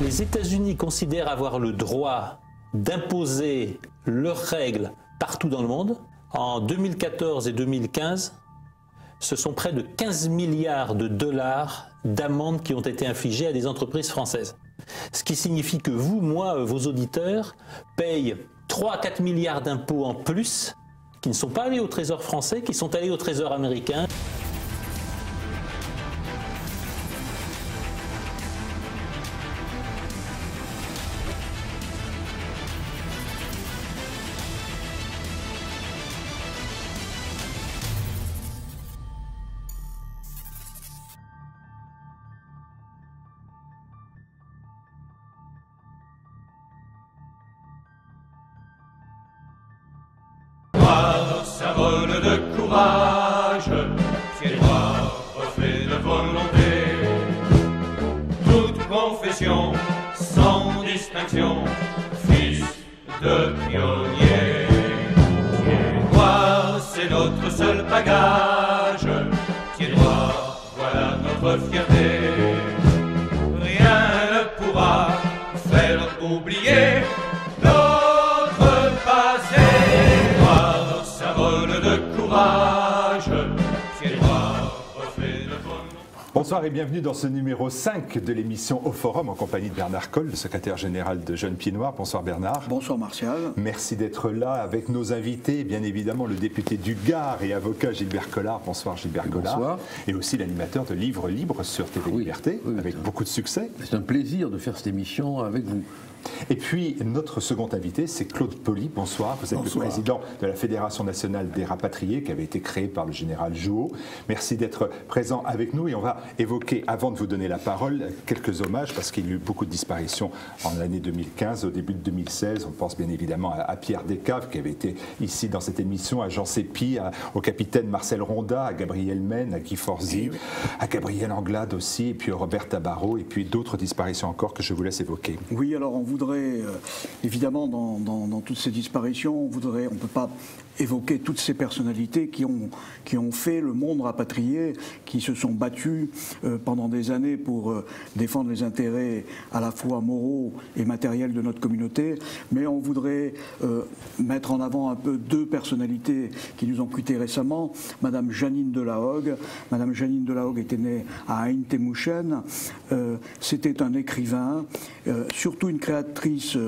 Les États-Unis considèrent avoir le droit d'imposer leurs règles partout dans le monde. En 2014 et 2015, ce sont près de 15 milliards de dollars d'amendes qui ont été infligées à des entreprises françaises. Ce qui signifie que vous, moi, vos auditeurs, payent 3 à 4 milliards d'impôts en plus qui ne sont pas allés au Trésor français, qui sont allés au Trésor américain. Symbole de courage, pied droit, reflet de volonté. Toute confession, sans distinction, fils de pionnier. Pied droit, c'est notre seul bagage. Pied droit, voilà notre fierté. Rien ne pourra faire oublier notre passé. Bonsoir et bienvenue dans ce numéro 5 de l'émission Au Forum en compagnie de Bernard Colle, le secrétaire général de Jeunes Pieds Noirs. Bonsoir Bernard. Bonsoir Martial. Merci d'être là avec nos invités, bien évidemment le député du Gard et avocat Gilbert Collard. Bonsoir Gilbert Collard. Bonsoir. Et aussi l'animateur de Livres Libres sur TV Liberté, avec beaucoup de succès. C'est un plaisir de faire cette émission avec vous. Et puis, notre second invité, c'est Claude Pauly. Bonsoir. Vous êtes le président de la Fédération nationale des rapatriés qui avait été créée par le général Jouot. Merci d'être présent avec nous et on va évoquer, avant de vous donner la parole, quelques hommages parce qu'il y a eu beaucoup de disparitions en l'année 2015, au début de 2016. On pense bien évidemment à Pierre Descaves qui avait été ici dans cette émission, à Jean Sépi, au capitaine Marcel Ronda, à Gabriel Men, à Guy Forzi, à Gabriel Anglade aussi, et puis Robert Tabarot, et puis d'autres disparitions encore que je vous laisse évoquer. Oui, alors on voudrait, évidemment, dans toutes ces disparitions, on ne peut pas évoquer toutes ces personnalités qui ont fait le monde rapatrié, qui se sont battus pendant des années pour défendre les intérêts à la fois moraux et matériels de notre communauté. Mais on voudrait mettre en avant un peu deux personnalités qui nous ont quittés récemment. Madame Jeannine Delahogue. Madame Jeannine Delahogue était née à Aïn-Témouchen. C'était un écrivain, surtout une créatrice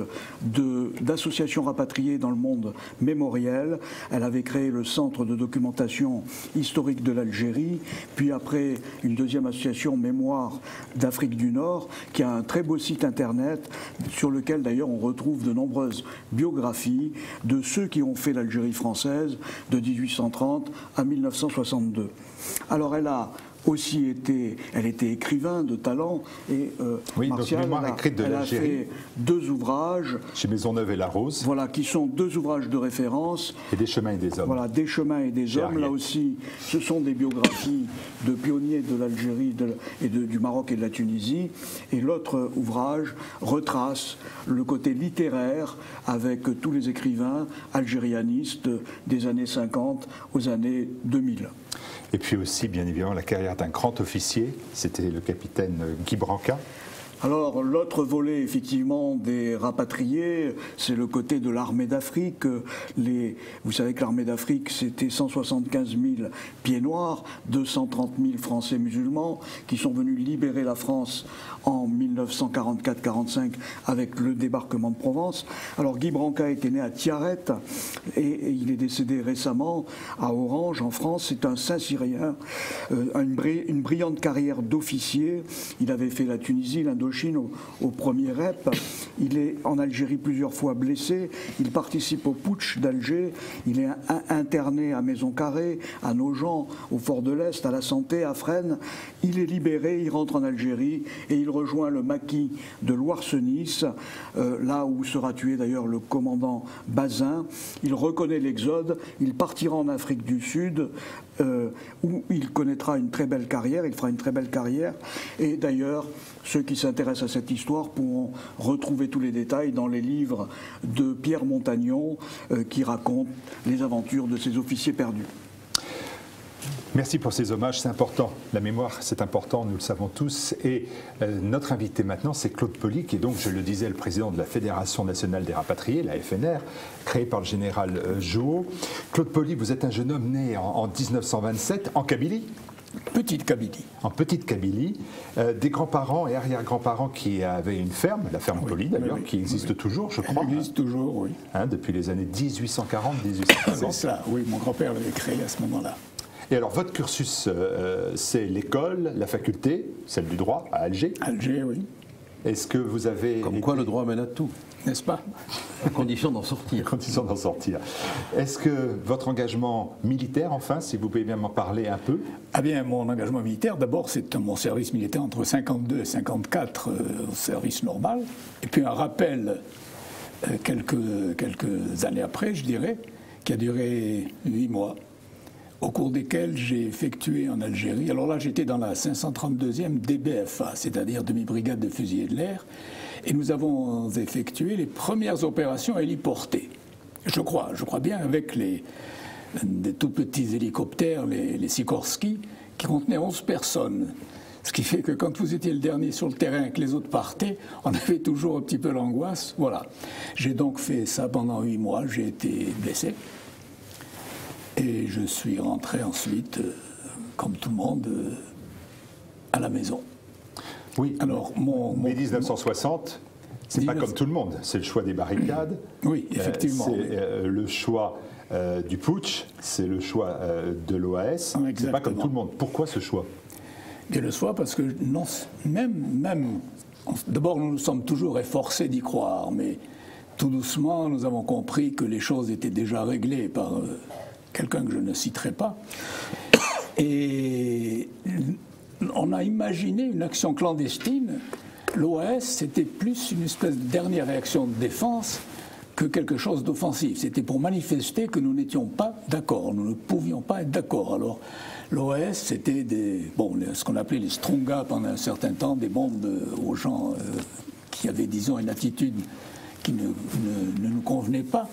d'associations rapatriées dans le monde mémoriel. Elle avait créé le Centre de documentation historique de l'Algérie, puis après une deuxième association Mémoire d'Afrique du Nord, qui a un très beau site internet sur lequel d'ailleurs on retrouve de nombreuses biographies de ceux qui ont fait l'Algérie française de 1830 à 1962. Alors elle était écrivain de talent et Martial, Mémoire écrite de elle a l'Algérie. fait deux ouvrages. Chez Maisonneuve et La Rose. Voilà, qui sont deux ouvrages de référence. Et Des chemins et des hommes. Voilà, Des chemins et des hommes. Là aussi, ce sont des biographies de pionniers de l'Algérie du Maroc et de la Tunisie. Et l'autre ouvrage retrace le côté littéraire avec tous les écrivains algérianistes des années 50 aux années 2000. Et puis aussi, bien évidemment, la carrière d'un grand officier, c'était le capitaine Guy Branca. Alors, l'autre volet, effectivement, des rapatriés, c'est le côté de l'armée d'Afrique. Vous savez que l'armée d'Afrique, c'était 175 000 pieds noirs, 230 000 Français musulmans, qui sont venus libérer la France en 1944-45 avec le débarquement de Provence. Alors, Guy Branca était né à Tiaret et il est décédé récemment à Orange, en France. C'est un Saint-Cyrien, une brillante carrière d'officier. Il avait fait la Tunisie, l'Indochine au premier rep. Il est en Algérie plusieurs fois blessé. Il participe au putsch d'Alger. Il est interné à Maison-Carrée, à Nogent, au Fort de l'Est, à la Santé, à Fresnes. Il est libéré, il rentre en Algérie et il rejoint le maquis de Loire-Nice, là où sera tué d'ailleurs le commandant Bazin. Il reconnaît l'exode. Il partira en Afrique du Sud où il connaîtra une très belle carrière, il fera une très belle carrière. Et d'ailleurs, ceux qui s'intéressent à cette histoire pourront retrouver tous les détails dans les livres de Pierre Montagnon qui racontent les aventures de ces officiers perdus. Merci pour ces hommages, c'est important. La mémoire, c'est important, nous le savons tous. Et notre invité maintenant, c'est Claude Poly, qui est donc, je le disais, le président de la Fédération nationale des rapatriés, la FNR, créée par le général Jouhaud. Claude Poly, vous êtes un jeune homme né en 1927, en Kabylie. Petite Kabylie. En petite Kabylie, des grands-parents et arrière-grands-parents qui avaient une ferme, la ferme Poly d'ailleurs, qui existe toujours, je crois. Elle existe toujours, oui. Depuis les années 1840-1850. C'est ça, oui, mon grand-père l'avait créé à ce moment-là. Et alors, votre cursus, c'est l'école, la faculté, celle du droit, à Alger. Alger, oui. Est-ce que vous avez... Comme quoi le droit mène à tout. N'est-ce pas? À condition d'en sortir. À condition d'en sortir. Est-ce que votre engagement militaire, enfin, si vous pouvez bien m'en parler un peu? Ah bien, mon engagement militaire, d'abord, c'est mon service militaire entre 52 et 54 au service normal. Et puis un rappel quelques années après, je dirais, qui a duré 8 mois. Au cours desquels j'ai effectué en Algérie. Alors là, j'étais dans la 532e DBFA, c'est-à-dire demi-brigade de fusiliers de l'air, et nous avons effectué les premières opérations héliportées. Je crois bien, avec des tout petits hélicoptères, les Sikorsky, qui contenaient 11 personnes. Ce qui fait que quand vous étiez le dernier sur le terrain et que les autres partaient, on avait toujours un petit peu l'angoisse. Voilà. J'ai donc fait ça pendant 8 mois, j'ai été blessé. Et je suis rentré ensuite, comme tout le monde, à la maison. Oui, alors, mais 1960, c'est pas comme tout le monde. C'est le choix des barricades. Oui, effectivement. C'est le choix du putsch, c'est le choix de l'OAS. C'est pas comme tout le monde. Pourquoi ce choix? Et le choix parce que non, même d'abord, nous sommes toujours efforcés d'y croire, mais tout doucement, nous avons compris que les choses étaient déjà réglées par... quelqu'un que je ne citerai pas, et on a imaginé une action clandestine. L'OAS, c'était plus une espèce de dernière réaction de défense que quelque chose d'offensif. C'était pour manifester que nous n'étions pas d'accord, nous ne pouvions pas être d'accord. Alors, l'OAS, c'était ce qu'on appelait les Stronga pendant un certain temps, des bombes aux gens qui avaient, disons, une attitude qui ne nous convenait pas.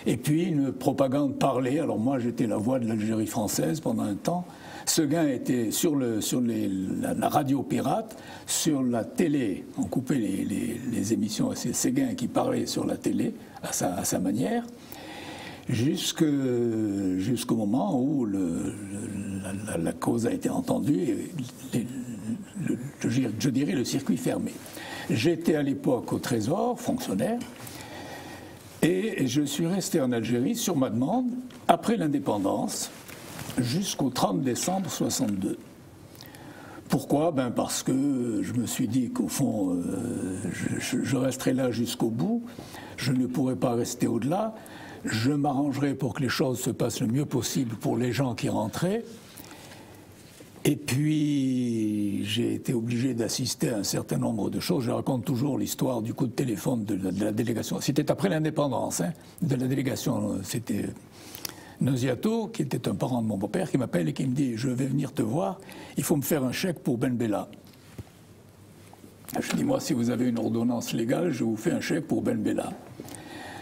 Et puis une propagande parlée. Alors moi, j'étais la voix de l'Algérie française pendant un temps. Seguin était sur la radio pirate, sur la télé. On coupait les émissions, c'est Seguin qui parlait sur la télé à sa manière, jusqu'au moment où la cause a été entendue et je dirais le circuit fermé. J'étais à l'époque au Trésor, fonctionnaire. Et je suis resté en Algérie sur ma demande, après l'indépendance, jusqu'au 30 décembre 1962. Pourquoi? Parce que je me suis dit qu'au fond, je resterai là jusqu'au bout, je ne pourrai pas rester au-delà, je m'arrangerai pour que les choses se passent le mieux possible pour les gens qui rentraient. Et puis, j'ai été obligé d'assister à un certain nombre de choses. Je raconte toujours l'histoire du coup de téléphone de la délégation. C'était après l'indépendance de la délégation. C'était Nosiato, qui était un parent de mon beau-père, qui m'appelle et qui me dit « Je vais venir te voir, il faut me faire un chèque pour Ben Bella ». Je dis « Moi, si vous avez une ordonnance légale, je vous fais un chèque pour Ben Bella ».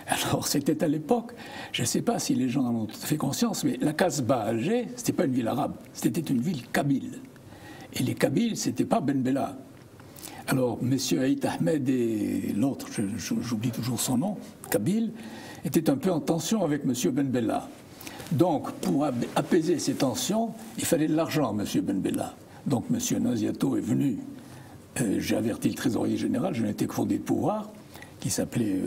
Alors, c'était à l'époque, je ne sais pas si les gens en ont fait conscience, mais la Casbah à Alger, ce n'était pas une ville arabe, c'était une ville kabyle. Et les Kabyles, ce n'était pas Ben Bella. Alors, M. Haït Ahmed et l'autre, j'oublie toujours son nom, kabyle, étaient un peu en tension avec M. Ben Bella. Donc, pour apaiser ces tensions, il fallait de l'argent, M. Ben Bella. Donc, M. Nosiato est venu, j'ai averti le trésorier général, je n'étais que fondé de pouvoir, qui s'appelait...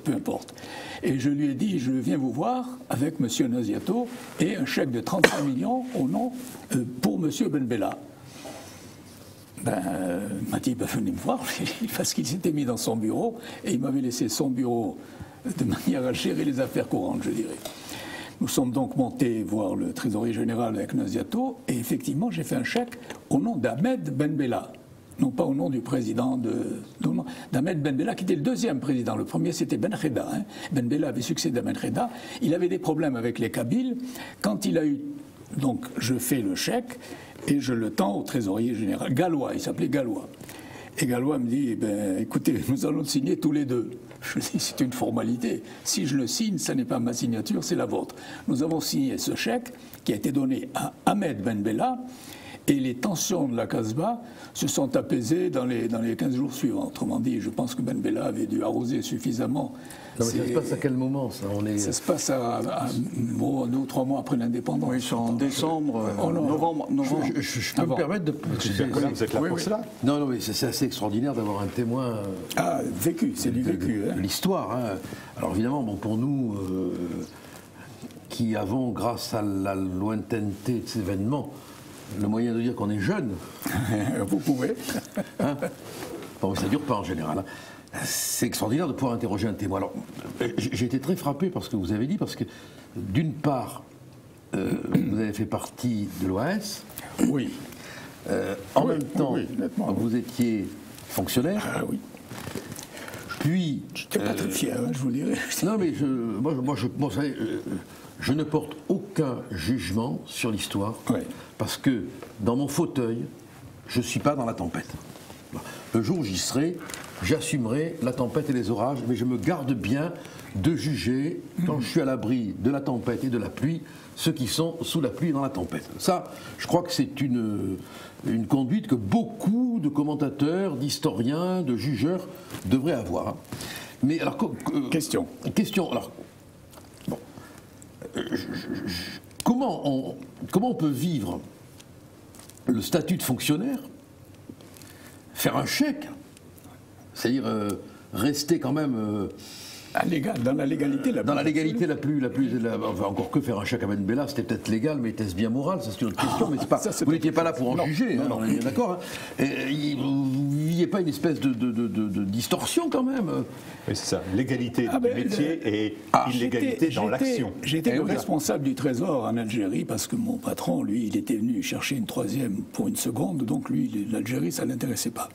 peu importe. Et je lui ai dit, je viens vous voir avec M. Nosiato et un chèque de 35 millions au nom pour M. Ben Bella. Il m'a dit, venez me voir, parce qu'il s'était mis dans son bureau et il m'avait laissé son bureau de manière à gérer les affaires courantes, je dirais. Nous sommes donc montés voir le trésorier général avec Nosiato et effectivement, j'ai fait un chèque au nom d'Ahmed Ben Bella. Non pas au nom du président d'Ahmed Ben Bella, qui était le deuxième président. Le premier, c'était Ben Kheda. Ben Bella avait succédé à Ben Kheda. Il avait des problèmes avec les Kabyles. Quand il a eu... Donc, je fais le chèque et je le tends au trésorier général. Gallois, il s'appelait Gallois. Et Gallois me dit, écoutez, nous allons le signer tous les deux. Je dis, c'est une formalité. Si je le signe, ce n'est pas ma signature, c'est la vôtre. Nous avons signé ce chèque qui a été donné à Ahmed Ben Bella, et les tensions de la Casbah se sont apaisées dans les 15 jours suivants. Autrement dit, je pense que Ben Bella avait dû arroser suffisamment. Non, mais ça se passe à quel moment, ça? Ça se passe à 2 ou 3 mois après l'indépendance. Oui, c'est en décembre, novembre. Je peux me permettre de... Vous êtes là pour cela. Non, mais c'est assez extraordinaire d'avoir un témoin... vécu, c'est du vécu. De l'histoire. Hein. Alors évidemment, pour nous, qui avons, grâce à la lointaineté de ces événements, le moyen de dire qu'on est jeune... Vous pouvez. Hein, bon, ça ne dure pas en général. Hein. C'est extraordinaire de pouvoir interroger un témoin. Alors, j'ai été très frappé par ce que vous avez dit, parce que, d'une part, vous avez fait partie de l'OAS. Oui. En même temps, nettement, vous étiez fonctionnaire. Ah oui. Puis... Je n'étais pas très fier, je vous dirais. Non, mais je ne porte aucun jugement sur l'histoire, parce que, dans mon fauteuil, je ne suis pas dans la tempête. Le jour où j'y serai, j'assumerai la tempête et les orages, mais je me garde bien de juger, quand je suis à l'abri de la tempête et de la pluie, ceux qui sont sous la pluie et dans la tempête. Ça, je crois que c'est une conduite que beaucoup de commentateurs, d'historiens, de jugeurs devraient avoir. Mais alors... Question. Alors, bon. Comment on peut vivre le statut de fonctionnaire, faire un chèque, c'est-à-dire rester quand même dans la légalité la plus enfin, encore que faire un chèque à Ben Bella, c'était peut-être légal, mais était-ce bien moral? Ça, c'est une autre question, mais c'est pas, vous n'étiez pas là pour en juger, non, on est bien d'accord. Hein. Vous ne viviez pas une espèce de distorsion quand même? Oui, c'est ça, l'égalité du métier et illégalité dans l'action. J'étais le responsable du Trésor en Algérie, parce que mon patron, lui, il était venu chercher une 3e pour une seconde, donc lui, l'Algérie, ça ne l'intéressait pas.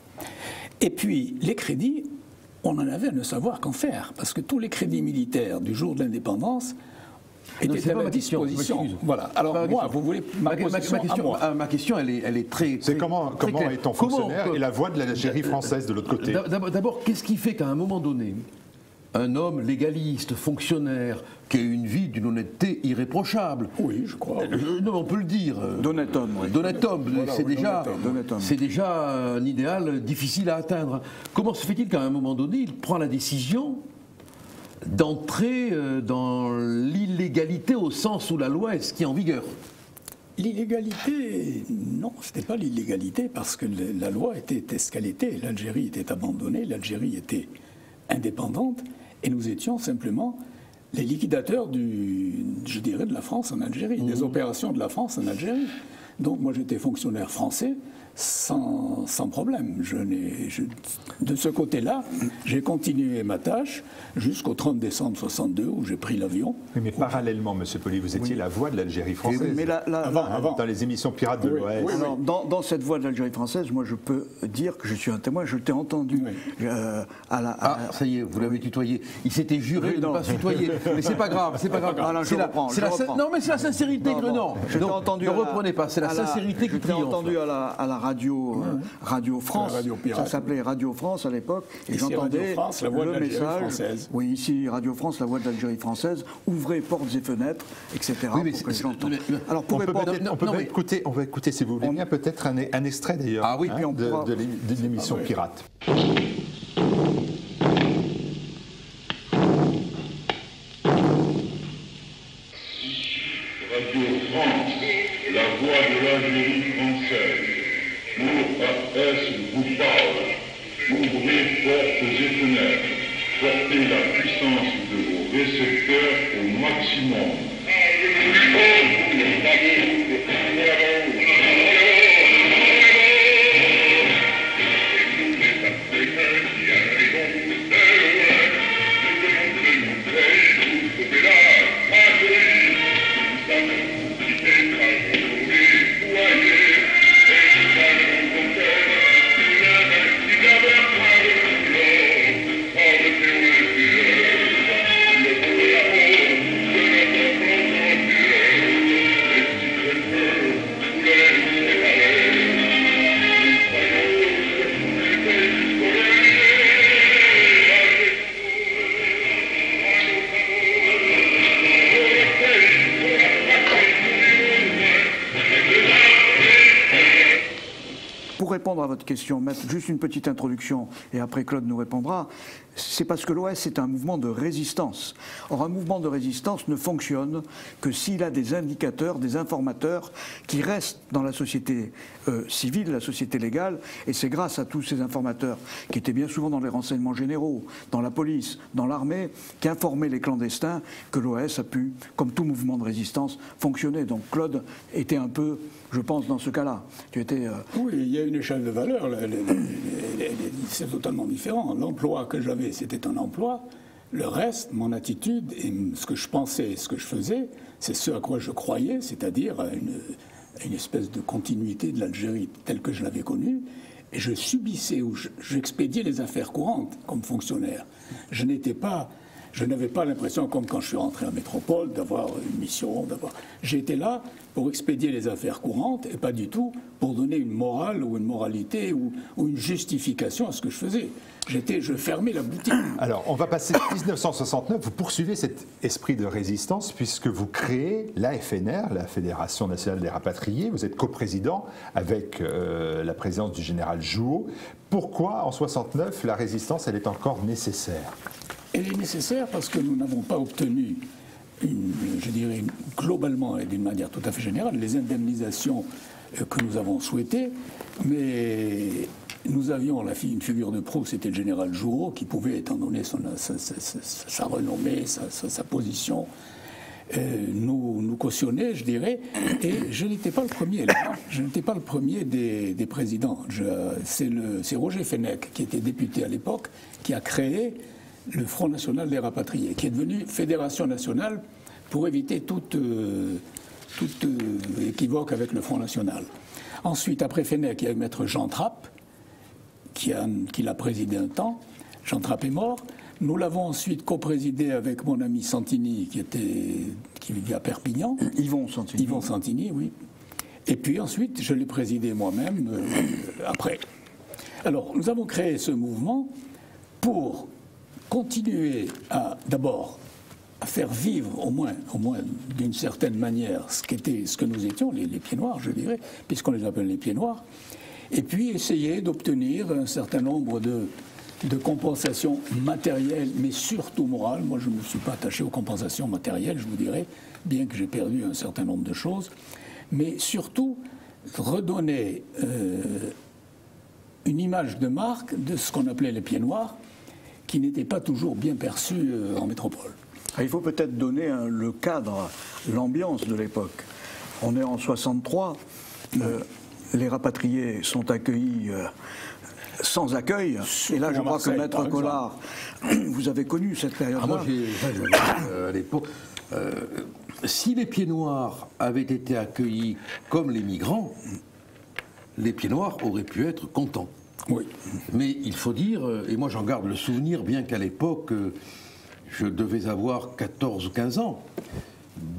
Et puis, les crédits, on en avait à ne savoir qu'en faire, parce que tous les crédits militaires du jour de l'indépendance étaient à ma disposition. Voilà. Alors moi, vous voulez ma question, elle est très... C'est comment est-on fonctionnaire et la voix de l'Algérie française de l'autre côté? D'abord, qu'est-ce qui fait qu'à un moment donné, un homme légaliste, fonctionnaire, qui a une vie d'une honnêteté irréprochable. Oui, je crois. Non, on peut le dire. D'honnête homme, oui. D'honnête homme, voilà, c'est déjà un idéal difficile à atteindre. Comment se fait-il qu'à un moment donné, il prend la décision d'entrer dans l'illégalité au sens où la loi est ce qui est en vigueur? L'illégalité, non, ce n'était pas l'illégalité, parce que la loi était ce qu'elle était. L'Algérie était abandonnée, l'Algérie était indépendante, et nous étions simplement les liquidateurs de la France en Algérie, des opérations de la France en Algérie. Donc moi j'étais fonctionnaire français sans problème. De ce côté-là, j'ai continué ma tâche jusqu'au 30 décembre 62 où j'ai pris l'avion. Mais parallèlement, M. Poli, vous étiez la voix de l'Algérie française. Mais avant. Dans les émissions pirates de l'OAS. Oui, dans cette voix de l'Algérie française, moi je peux dire que je suis un témoin, je t'ai entendu. Ça y est, vous l'avez tutoyé. Il s'était juré de ne pas se tutoyer. Mais c'est pas grave, c'est pas grave. Non, mais c'est la sincérité que non. Ne reprenez pas, c'est la sincérité qui triomphe. Je t'ai entendu à la Radio France, ça s'appelait Radio France à l'époque, et j'entendais le message. Oui, ici Radio France, la voix de l'Algérie française, ouvrez portes et fenêtres, etc. Oui, pour que je l'entende. Alors on va écouter, si vous voulez bien, peut-être un extrait d'ailleurs de l'émission Pirate. Radio France, la voix de l'Algérie française. Est-ce vous parle? Ouvrez portes et fenêtres, portez la puissance de vos récepteurs au maximum. répondre à votre question, mettre juste une petite introduction, et après Claude nous répondra, c'est parce que l'OS est un mouvement de résistance. Or, un mouvement de résistance ne fonctionne que s'il a des indicateurs, des informateurs qui restent dans la société civile, la société légale, et c'est grâce à tous ces informateurs qui étaient bien souvent dans les renseignements généraux, dans la police, dans l'armée, qui informaient les clandestins, que l'OS a pu, comme tout mouvement de résistance, fonctionner. Donc Claude était un peu, je pense, dans ce cas-là. Tu étais... Oui, il y a une échelle de valeur, c'est totalement différent. L'emploi que j'avais, c'était un emploi. Le reste, mon attitude et ce que je pensais, ce que je faisais, c'est ce à quoi je croyais, c'est-à-dire une espèce de continuité de l'Algérie telle que je l'avais connue. Et je subissais ou j'expédiais les affaires courantes comme fonctionnaire. Je n'avais pas l'impression, comme quand je suis rentré en métropole, d'avoir une mission, J'étais là pour expédier les affaires courantes et pas du tout pour donner une morale ou une moralité ou une justification à ce que je faisais. Je fermais la boutique. Alors, on va passer 1969. Vous poursuivez cet esprit de résistance puisque vous créez l'AFNR, la Fédération nationale des rapatriés. Vous êtes coprésident avec la présidence du général Jouhaud. Pourquoi, en 69, la résistance, elle est encore nécessaire ? Elle est nécessaire parce que nous n'avons pas obtenu, je dirais globalement et d'une manière tout à fait générale, les indemnisations que nous avons souhaitées, mais nous avions une figure de proue, c'était le général Jouhaud, qui pouvait, étant donné sa renommée, sa position, nous cautionner, je dirais, et je n'étais pas le premier. Je n'étais pas le premier des présidents. C'est Roger Fenech, qui était député à l'époque, qui a créé le Front National des Rapatriés, qui est devenu Fédération Nationale pour éviter toute équivoque avec le Front National. Ensuite, après Fenech, il y a eu maître Jean Trappe, qui l'a présidé un temps. Jean Trappe est mort. Nous l'avons ensuite coprésidé avec mon ami Santini, qui vivait à Perpignan. Yvon Santini. Yvon Santini, oui. Et puis ensuite, je l'ai présidé moi-même après. Alors, nous avons créé ce mouvement pour continuer d'abord à faire vivre au moins d'une certaine manière ce que nous étions, les pieds noirs, je dirais, puisqu'on les appelle les pieds noirs, et puis essayer d'obtenir un certain nombre de compensations matérielles, mais surtout morales. Moi, je ne me suis pas attaché aux compensations matérielles, je vous dirais, bien que j'ai perdu un certain nombre de choses, mais surtout redonner une image de marque de ce qu'on appelait les pieds noirs, qui n'était pas toujours bien perçu en métropole. Il faut peut-être donner le cadre, l'ambiance de l'époque. On est en 63, les rapatriés sont accueillis sans accueil. Et là, je crois que Maître Collard, vous avez connu cette période-là. Moi, à l'époque, si les pieds noirs avaient été accueillis comme les migrants, les pieds noirs auraient pu être contents. Oui. Mais il faut dire, et moi j'en garde le souvenir, bien qu'à l'époque, je devais avoir 14 ou 15 ans,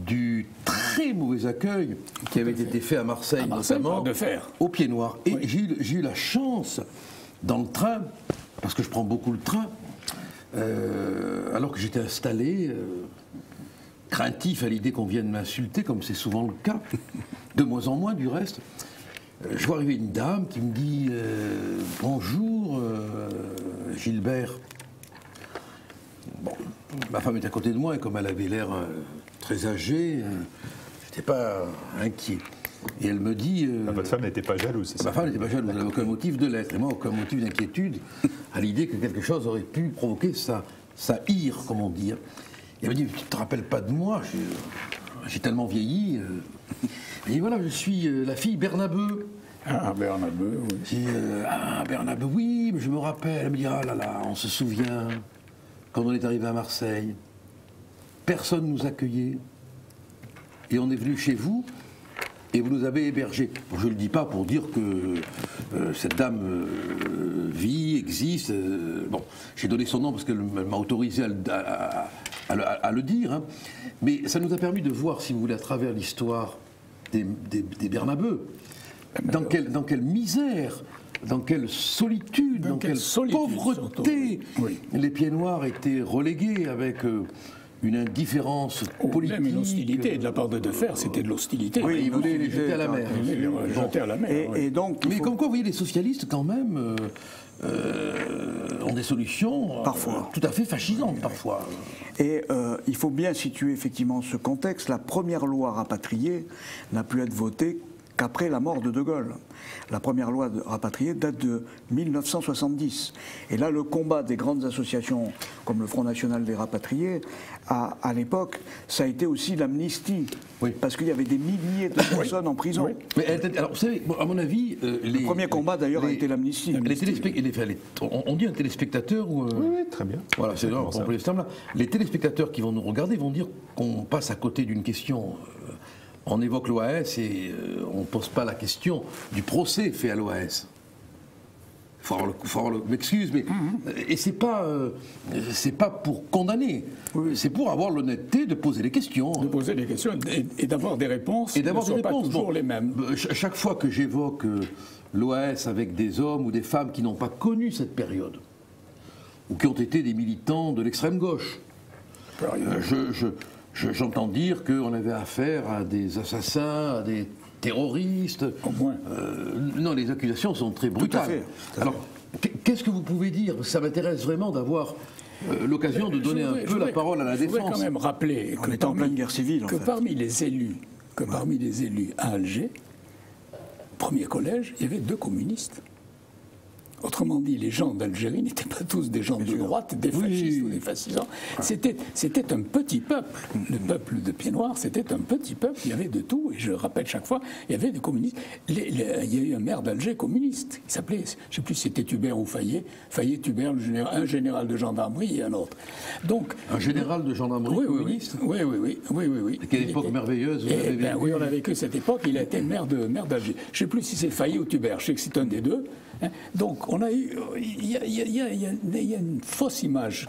du très mauvais accueil qui avait été fait à Marseille notamment, aux pieds noirs. Et oui, j'ai eu la chance, dans le train, parce que je prends beaucoup le train, alors que j'étais installé, craintif à l'idée qu'on vienne m'insulter, comme c'est souvent le cas, de moins en moins du reste. Je vois arriver une dame qui me dit « Bonjour, Gilbert ». Bon, ma femme était à côté de moi et comme elle avait l'air très âgée, je n'étais pas inquiet. Et elle me dit... votre femme n'était pas jalouse, c'est ça? Ma femme n'était pas jalouse, elle n'avait aucun motif de l'être. Et moi, aucun motif d'inquiétude à l'idée que quelque chose aurait pu provoquer sa ire, comme on dit. Et elle me dit « Tu ne te rappelles pas de moi? J'ai tellement vieilli. » Et voilà, je suis la fille Bernabeu. Ah, Bernabeu, oui. J'ai Bernabeu, oui, mais je me rappelle. Elle me dit, ah là là, on se souvient, quand on est arrivé à Marseille, personne ne nous accueillait. Et on est venu chez vous, et vous nous avez hébergés. Bon, je ne le dis pas pour dire que cette dame vit, existe. Bon, j'ai donné son nom parce qu'elle m'a autorisé à le dire. Hein. Mais ça nous a permis de voir, si vous voulez, à travers l'histoire des Bernabeu, dans quelle misère, dans quelle solitude, dans quelle pauvreté, oui, les pieds noirs étaient relégués avec une indifférence politique. Même une hostilité de la part de Defer, c'était de l'hostilité. Oui, il voulait les jeter à la mer. Les jeter à la mer. Et donc, mais comme quoi, vous voyez, les socialistes, quand même, ont des solutions Parfois. tout à fait fascisantes, parfois. Et il faut bien situer effectivement ce contexte. La première loi rapatriée n'a pu être votée qu'après la mort de De Gaulle. La première loi rapatriée date de 1970. Et là, le combat des grandes associations comme le Front National des Rapatriés, à l'époque, ça a été aussi l'amnistie. Oui. Parce qu'il y avait des milliers de personnes en prison. Oui. Mais alors, vous savez, à mon avis... Le premier combat, d'ailleurs, a été l'amnistie. On dit un téléspectateur ou... Oui, très bien. Voilà, c'est là, on peut les termes là. Les téléspectateurs qui vont nous regarder vont dire qu'on passe à côté d'une question. On évoque l'OAS et on ne pose pas la question du procès fait à l'OAS. M'excuse, mais et c'est pas pour condamner, c'est pour avoir l'honnêteté de poser des questions. De poser des questions et d'avoir des réponses. Et d'avoir qui ne des sont réponses. pas toujours les mêmes. Chaque fois que j'évoque l'OAS avec des hommes ou des femmes qui n'ont pas connu cette période, ou qui ont été des militants de l'extrême gauche, j'entends dire qu'on avait affaire à des assassins, à des terroristes. Au moins. Non, les accusations sont très brutales. Tout à fait. Alors, qu'est-ce que vous pouvez dire? Ça m'intéresse vraiment d'avoir l'occasion de donner un peu la parole à la défense. Je voudrais quand même rappeler On est en pleine guerre civile, en fait. parmi les élus à Alger, premier collège, il y avait 2 communistes. Autrement dit, les gens d'Algérie n'étaient pas tous des gens de droite, des fascistes ou des fascisants. C'était un petit peuple. Le peuple de Pieds-Noirs, c'était un petit peuple. Il y avait de tout. Et je rappelle chaque fois, il y avait des communistes. Il y a eu un maire d'Alger communiste. Il s'appelait, je ne sais plus si c'était Tubert ou Fayet. Fayet, Tubert, un général de gendarmerie et un autre. Donc, un général de gendarmerie communiste. Oui. Quelle époque merveilleuse vous avez vécu. Oui, on a vécu cette époque. Il a été maire d'Alger. Je ne sais plus si c'est Fayet ou Tubert. Je sais que c'est un des deux. Donc, il y a une fausse image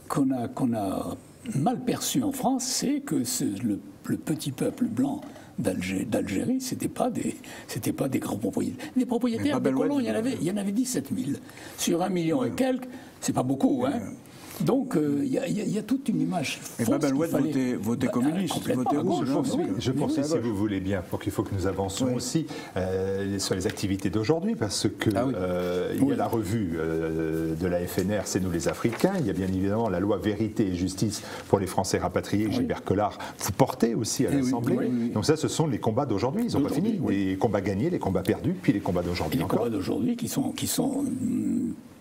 qu'on a mal perçue en France, c'est que le petit peuple blanc d'Algérie, c'était pas des grands propriétaires. Des propriétaires, des colons, il y en avait 17 000. Sur 1 million et quelques, c'est pas beaucoup, hein. Donc, il y a toute une image fausse. Et Babelouette votait communiste, votait rouge. Je poursuis, si vous voulez bien, pour qu'il faut que nous avancions aussi sur les activités d'aujourd'hui, parce que il y a la revue de la FNR, c'est nous les Africains, il y a bien évidemment la loi Vérité et Justice pour les Français rapatriés, Gilbert Collard, vous portez aussi à l'Assemblée. Donc ça, ce sont les combats d'aujourd'hui, ils n'ont pas fini. Les combats gagnés, les combats perdus, puis les combats d'aujourd'hui encore. Les combats d'aujourd'hui qui sont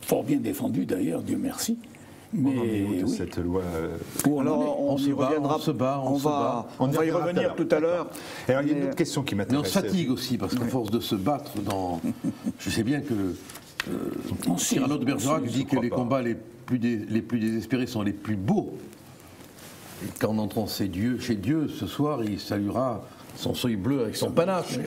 fort bien défendus d'ailleurs, Dieu merci. Mais cette loi. Alors on y reviendra. On va y revenir tout à l'heure. Alors il y a une autre question qui m'intéresse. Mais on se fatigue aussi parce qu'à force de se battre je sais bien que Cyrano de Bergerac dit que les combats les plus désespérés sont les plus beaux. Et qu'en entrant chez Dieu, ce soir, il saluera son seuil bleu avec son panache.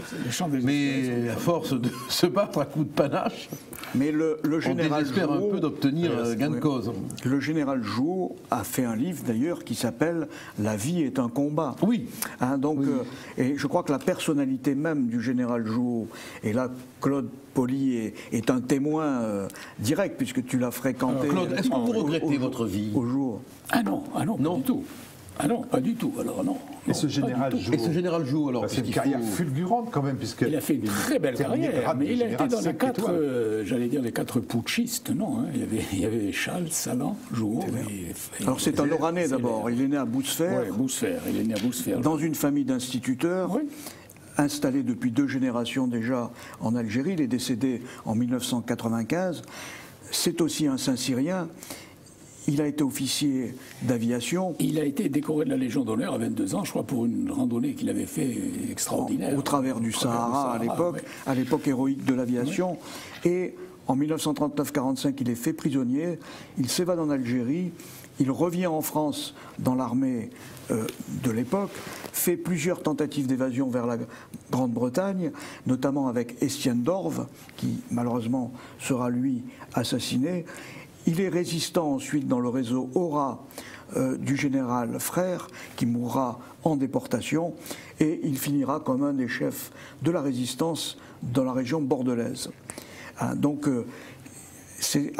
Mais à force de se battre à coups de panache, mais le général on désespère un peu d'obtenir gain de cause. Le général Jouot a fait un livre d'ailleurs qui s'appelle « La vie est un combat ». Oui. Et je crois que la personnalité même du général Jouot, et là Claude Poli est un témoin direct puisque tu l'as fréquenté. Claude, est-ce que vous regrettez votre vie au jour? Ah non, pas du tout. Ah non, pas du tout. Alors non. Et ce général Jouot, alors c'est une carrière fulgurante quand même, puisque il a fait une très belle carrière, mais il a été dans les 4 putschistes, non. Il y avait Chasles, Salan, Jouot. Alors c'est un Oranais d'abord. Il est né à Boussefer. Oui, Boussefer. Il est né à Boussefer. Dans une famille d'instituteurs. Oui. Installé depuis 2 générations déjà en Algérie. Il est décédé en 1995. C'est aussi un Saint-Cyrien. Il a été officier d'aviation. Il a été décoré de la Légion d'honneur à 22 ans, je crois, pour une randonnée qu'il avait fait extraordinaire. Au travers du Sahara à l'époque héroïque de l'aviation. Oui. Et en 1939-45, il est fait prisonnier. Il s'évade en Algérie. Il revient en France dans l'armée de l'époque, fait plusieurs tentatives d'évasion vers la Grande-Bretagne, notamment avec Estienne d'Orve, qui malheureusement sera lui assassiné. Il est résistant ensuite dans le réseau Aura du général Frère, qui mourra en déportation, et il finira comme un des chefs de la résistance dans la région bordelaise. Donc c'est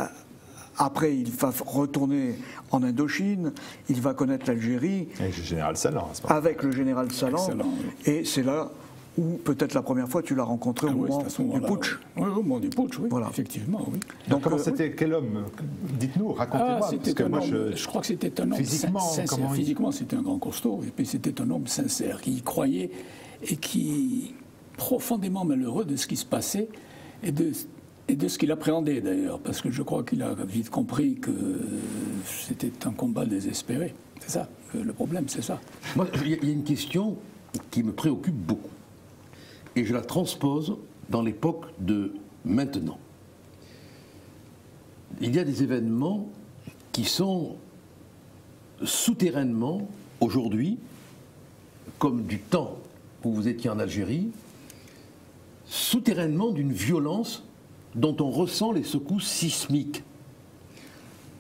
après, il va retourner en Indochine, il va connaître l'Algérie. Avec le général Salan, à ce moment-là. Avec le général Salan. Salan, oui. Et c'est là où, peut-être la première fois, tu l'as rencontré au moment du putsch. Oui, au moment du putsch, oui, Voilà. effectivement, oui. Donc, comment c'était, quel homme? Dites-nous, racontez-moi. Parce que moi, je crois que c'était un homme sincère. Physiquement, c'était un grand costaud, et puis c'était un homme sincère, qui y croyait et qui, profondément malheureux de ce qui se passait et de ce qu'il appréhendait d'ailleurs, parce que je crois qu'il a vite compris que c'était un combat désespéré. C'est ça, le problème, c'est ça. Moi, il y a une question qui me préoccupe beaucoup, et je la transpose dans l'époque de maintenant. Il y a des événements qui sont souterrainement, aujourd'hui, comme du temps où vous étiez en Algérie, souterrainement d'une violence dont on ressent les secousses sismiques,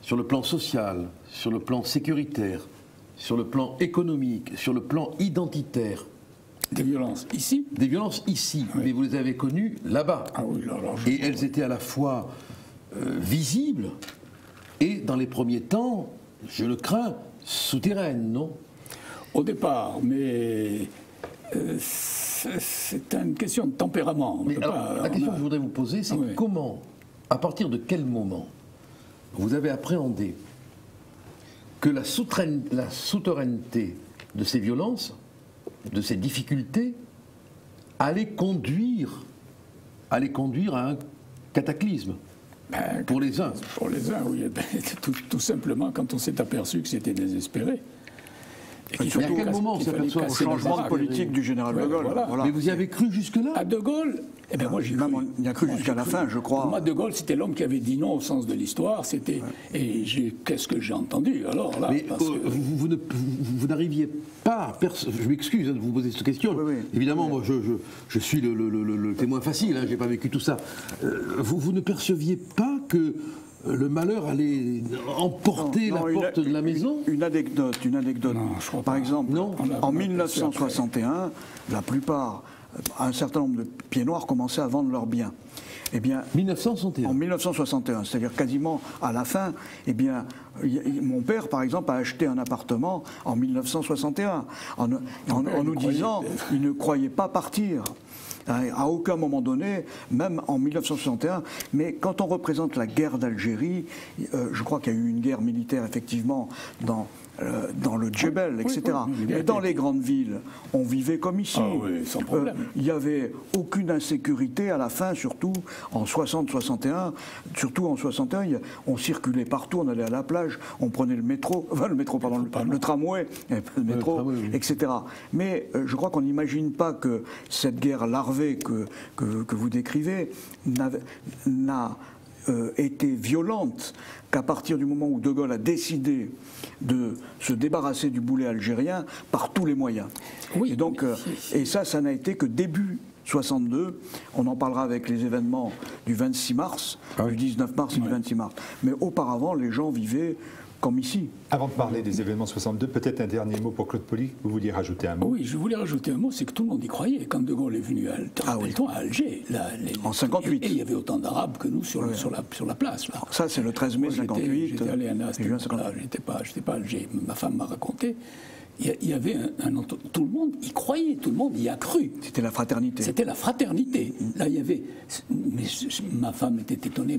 sur le plan social, sur le plan sécuritaire, sur le plan économique, sur le plan identitaire. Des violences ici? Des violences ici, oui. Mais vous les avez connues là-bas. Ah oui, et elles étaient à la fois visibles et, dans les premiers temps, je le crains, souterraines, non? Au départ, mais c'est une question de tempérament. Mais alors, la question que je voudrais vous poser, c'est comment, à partir de quel moment, vous avez appréhendé que la souterraineté de ces violences, de ces difficultés, allait conduire à un cataclysme pour les uns? Pour les uns, oui. Tout simplement quand on s'est aperçu que c'était désespéré. Et à quel moment on s'aperçoit au changement de politique du général de Gaulle? Voilà. Mais vous y avez cru jusque-là? À de Gaulle, eh bien moi j'y ai cru. On y a cru jusqu'à la fin, je crois. Moi, de Gaulle, c'était l'homme qui avait dit non au sens de l'histoire. C'était et qu'est-ce que j'ai entendu alors là? Mais vous n'arriviez pas. Je m'excuse de vous poser cette question. Oui. Évidemment, moi, je suis le témoin facile. J'ai pas vécu tout ça. Vous ne perceviez pas que le malheur allait emporter la porte de la maison? Une anecdote. Non, je crois Par pas. exemple, en 1961, la plupart, un certain nombre de pieds noirs commençaient à vendre leurs biens. Eh bien, 1961. En 1961, c'est-à-dire quasiment à la fin, eh bien, mon père, par exemple, a acheté un appartement en 1961, en nous disant qu'il ne croyait pas partir. À aucun moment donné, même en 1961, mais quand on représente la guerre d'Algérie, je crois qu'il y a eu une guerre militaire effectivement dans le Djebel, etc. Mais dans les grandes villes, on vivait comme ici. Ah oui, sans problème. Il n'y avait aucune insécurité à la fin, surtout en 60-61. Surtout en 61, on circulait partout, on allait à la plage, on prenait le métro, le tramway, le métro, etc. Mais je crois qu'on n'imagine pas que cette guerre larvée que vous décrivez n'a été violente qu'à partir du moment où De Gaulle a décidé de se débarrasser du boulet algérien par tous les moyens. Oui, et donc, et ça n'a été que début 62. On en parlera avec les événements du 26 mars, du 19 mars et du 26 mars. Mais auparavant, les gens vivaient comme ici. Avant de parler des événements 62, peut-être un dernier mot pour Claude Poli. Vous vouliez rajouter un mot? Oui, je voulais rajouter un mot, c'est que tout le monde y croyait. Quand De Gaulle est venu à Alger, en 58. Et il y avait autant d'Arabes que nous sur la place. Là. Ça, c'est le 13 mai 58. J'étais allé à j'étais pas à Alger. Ma femme m'a raconté. Il y avait tout le monde y croyait, tout le monde y a cru. C'était la fraternité. C'était la fraternité. Là, il y avait. Mais ma femme était étonnée,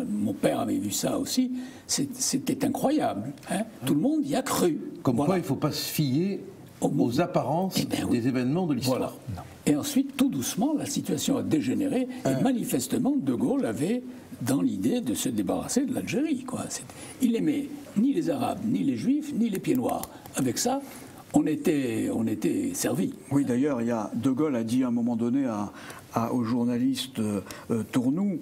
mon père avait vu ça aussi. C'était incroyable. Hein. Tout le monde y a cru. Comme quoi, il ne faut pas se fier aux apparences des événements de l'histoire. Voilà. Et ensuite, tout doucement, la situation a dégénéré. Et manifestement, De Gaulle avait dans l'idée de se débarrasser de l'Algérie. Il aimait ni les Arabes, ni les Juifs, ni les pieds noirs. Avec ça, on était servis. Oui, d'ailleurs, De Gaulle a dit à un moment donné au journaliste Tournou,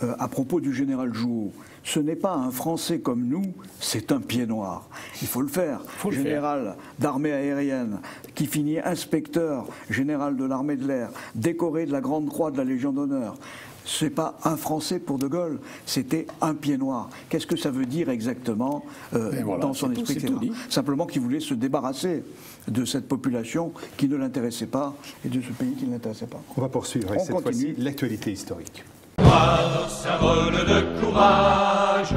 à propos du général Jouhaud, ce n'est pas un Français comme nous, c'est un pied noir. Il faut le faire. Général d'armée aérienne, qui finit inspecteur général de l'armée de l'air, décoré de la Grande Croix de la Légion d'honneur. Ce n'est pas un Français pour De Gaulle, c'était un pied noir. Qu'est-ce que ça veut dire exactement dans son esprit? Simplement qu'il voulait se débarrasser de cette population qui ne l'intéressait pas et de ce pays qui ne l'intéressait pas. On va poursuivre avec cette fois-ci l'actualité historique. Symbole de courage,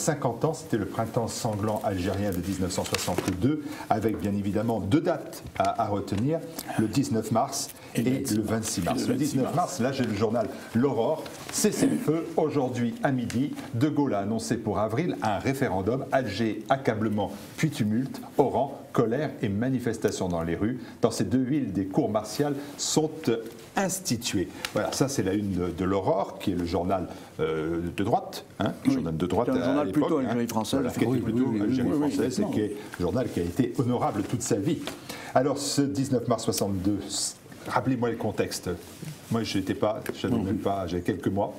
50 ans, c'était le printemps sanglant algérien de 1962, avec bien évidemment 2 dates à retenir, le 19 mars et le 26 mars. Le 19 mars, là j'ai le journal L'Aurore, cessez-le-feu, aujourd'hui à midi, De Gaulle a annoncé pour avril un référendum, Alger, accablement puis tumulte, Oran, colère et manifestations dans les rues. Dans ces 2 villes, des cours martiales sont instituées. Voilà, ça c'est la une de L'Aurore, qui est le journal de droite, le journal de droite un journal l'époque, plutôt Algérie française. Voilà, qui était plutôt Algérie française, et qui est un journal qui a été honorable toute sa vie. Alors ce 19 mars 62, rappelez-moi le contexte. Moi je n'étais pas, je n'avais même pas, j'avais quelques mois.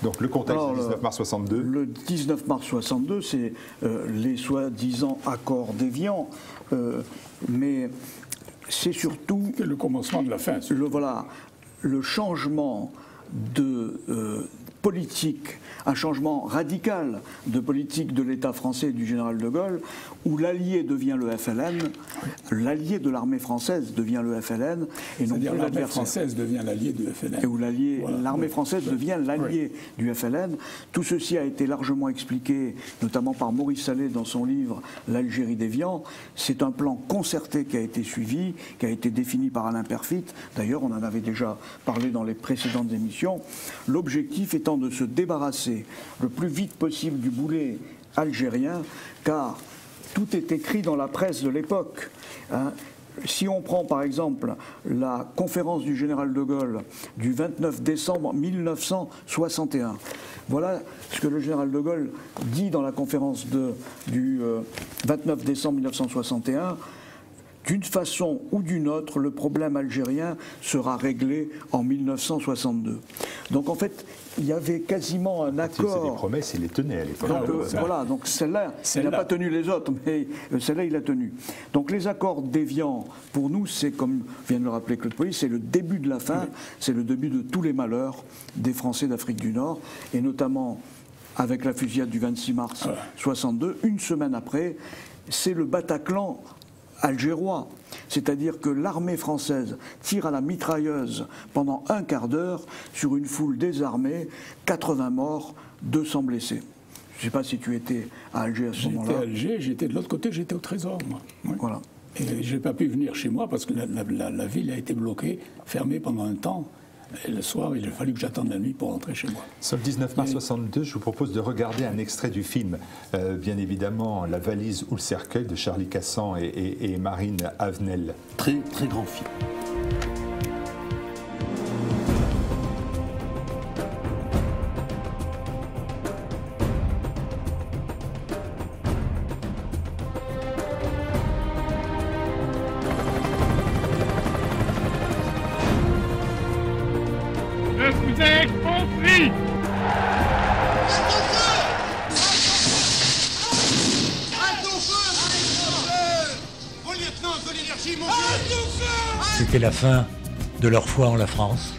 Donc le contexte du 19 mars 62. Le 19 mars 62, c'est les soi-disant accords d'Évian, mais c'est surtout le commencement de la fin. Le changement de politique, un changement radical de politique de l'État français et du général de Gaulle, où l'allié devient le FLN, l'allié de l'armée française devient le FLN, et non plus l'adversaire. L'armée française devient l'allié du FLN. Et où l'armée française devient l'allié du FLN. Tout ceci a été largement expliqué, notamment par Maurice Sallet dans son livre L'Algérie d'Évian. C'est un plan concerté qui a été suivi, qui a été défini par Alain Perfit. D'ailleurs, on en avait déjà parlé dans les précédentes émissions. L'objectif étant de se débarrasser le plus vite possible du boulet algérien, car tout est écrit dans la presse de l'époque. Si on prend par exemple la conférence du général de Gaulle du 29 décembre 1961, voilà ce que le général de Gaulle dit dans la conférence du 29 décembre 1961. D'une façon ou d'une autre, le problème algérien sera réglé en 1962. Donc en fait, il y avait quasiment un accord. C'est des promesses, il les tenait à l'époque. Voilà, donc celle-là, il n'a pas tenu les autres, mais celle-là, il l'a tenu. Donc les accords d'Évian, pour nous, c'est comme vient de le rappeler Claude Poli, c'est le début de la fin, c'est le début de tous les malheurs des Français d'Afrique du Nord, et notamment avec la fusillade du 26 mars 62, une semaine après, c'est le Bataclan algérois, c'est-à-dire que l'armée française tire à la mitrailleuse pendant un quart d'heure sur une foule désarmée, 80 morts, 200 blessés. Je ne sais pas si tu étais à Alger à ce moment-là. J'étais à Alger, j'étais de l'autre côté, j'étais au Trésor, moi. Oui. Voilà. Et je n'ai pas pu venir chez moi parce que la ville a été bloquée, fermée pendant un temps. Et le soir, il a fallu que j'attende la nuit pour rentrer chez moi. Sur le 19 mars 62, je vous propose de regarder un extrait du film, bien évidemment, La valise ou le cercueil de Charlie Cassan et Marine Avenel. Très, très grand film. C'était la fin de leur foi en la France.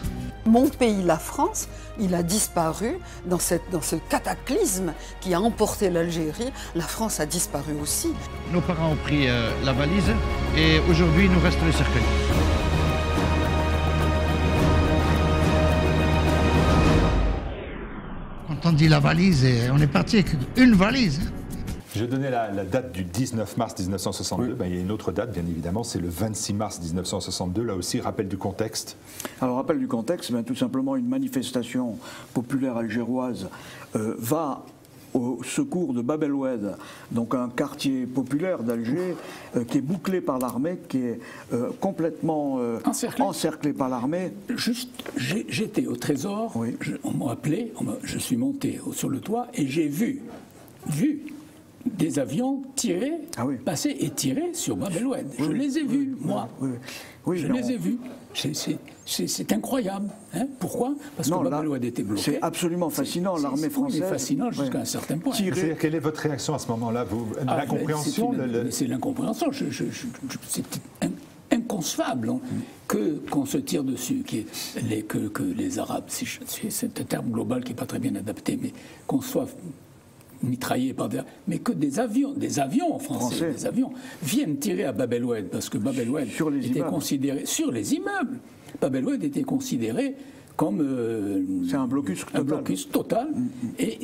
Mon pays, la France, il a disparu dans ce cataclysme qui a emporté l'Algérie. La France a disparu aussi. Nos parents ont pris la valise et aujourd'hui il nous reste le cercueil. Quand on dit la valise, on est parti avec une valise. Je donnais la date du 19 mars 1962. Il y a une autre date, bien évidemment, c'est le 26 mars 1962. Là aussi, rappel du contexte. Alors, rappel du contexte, tout simplement une manifestation populaire algéroise va au secours de Bab el-Oued, donc un quartier populaire d'Alger qui est bouclé par l'armée, qui est complètement encerclé par l'armée. Juste, j'étais au Trésor, on m'a appelé, je suis monté sur le toit et j'ai vu des avions tirer, passer et tirer sur Bab el-Oued. Je les ai vus, moi. Je les ai vus. C'est incroyable. Hein? Pourquoi? Parce que Bab el-Oued était bloqué. C'est absolument fascinant, l'armée française. C'est fascinant jusqu'à un certain point. Quelle est votre réaction à ce moment-là? L'incompréhension? C'est l'incompréhension. C'est inconcevable qu'on se tire dessus, que les Arabes, c'est un terme global qui n'est pas très bien adapté, mais qu'on soit mitraillés par mais que des avions français, des avions viennent tirer à Bab el-Oued, parce que Bab el-Oued était considéré sur les immeubles. Bab el-Oued était considéré comme c'est un blocus total. Et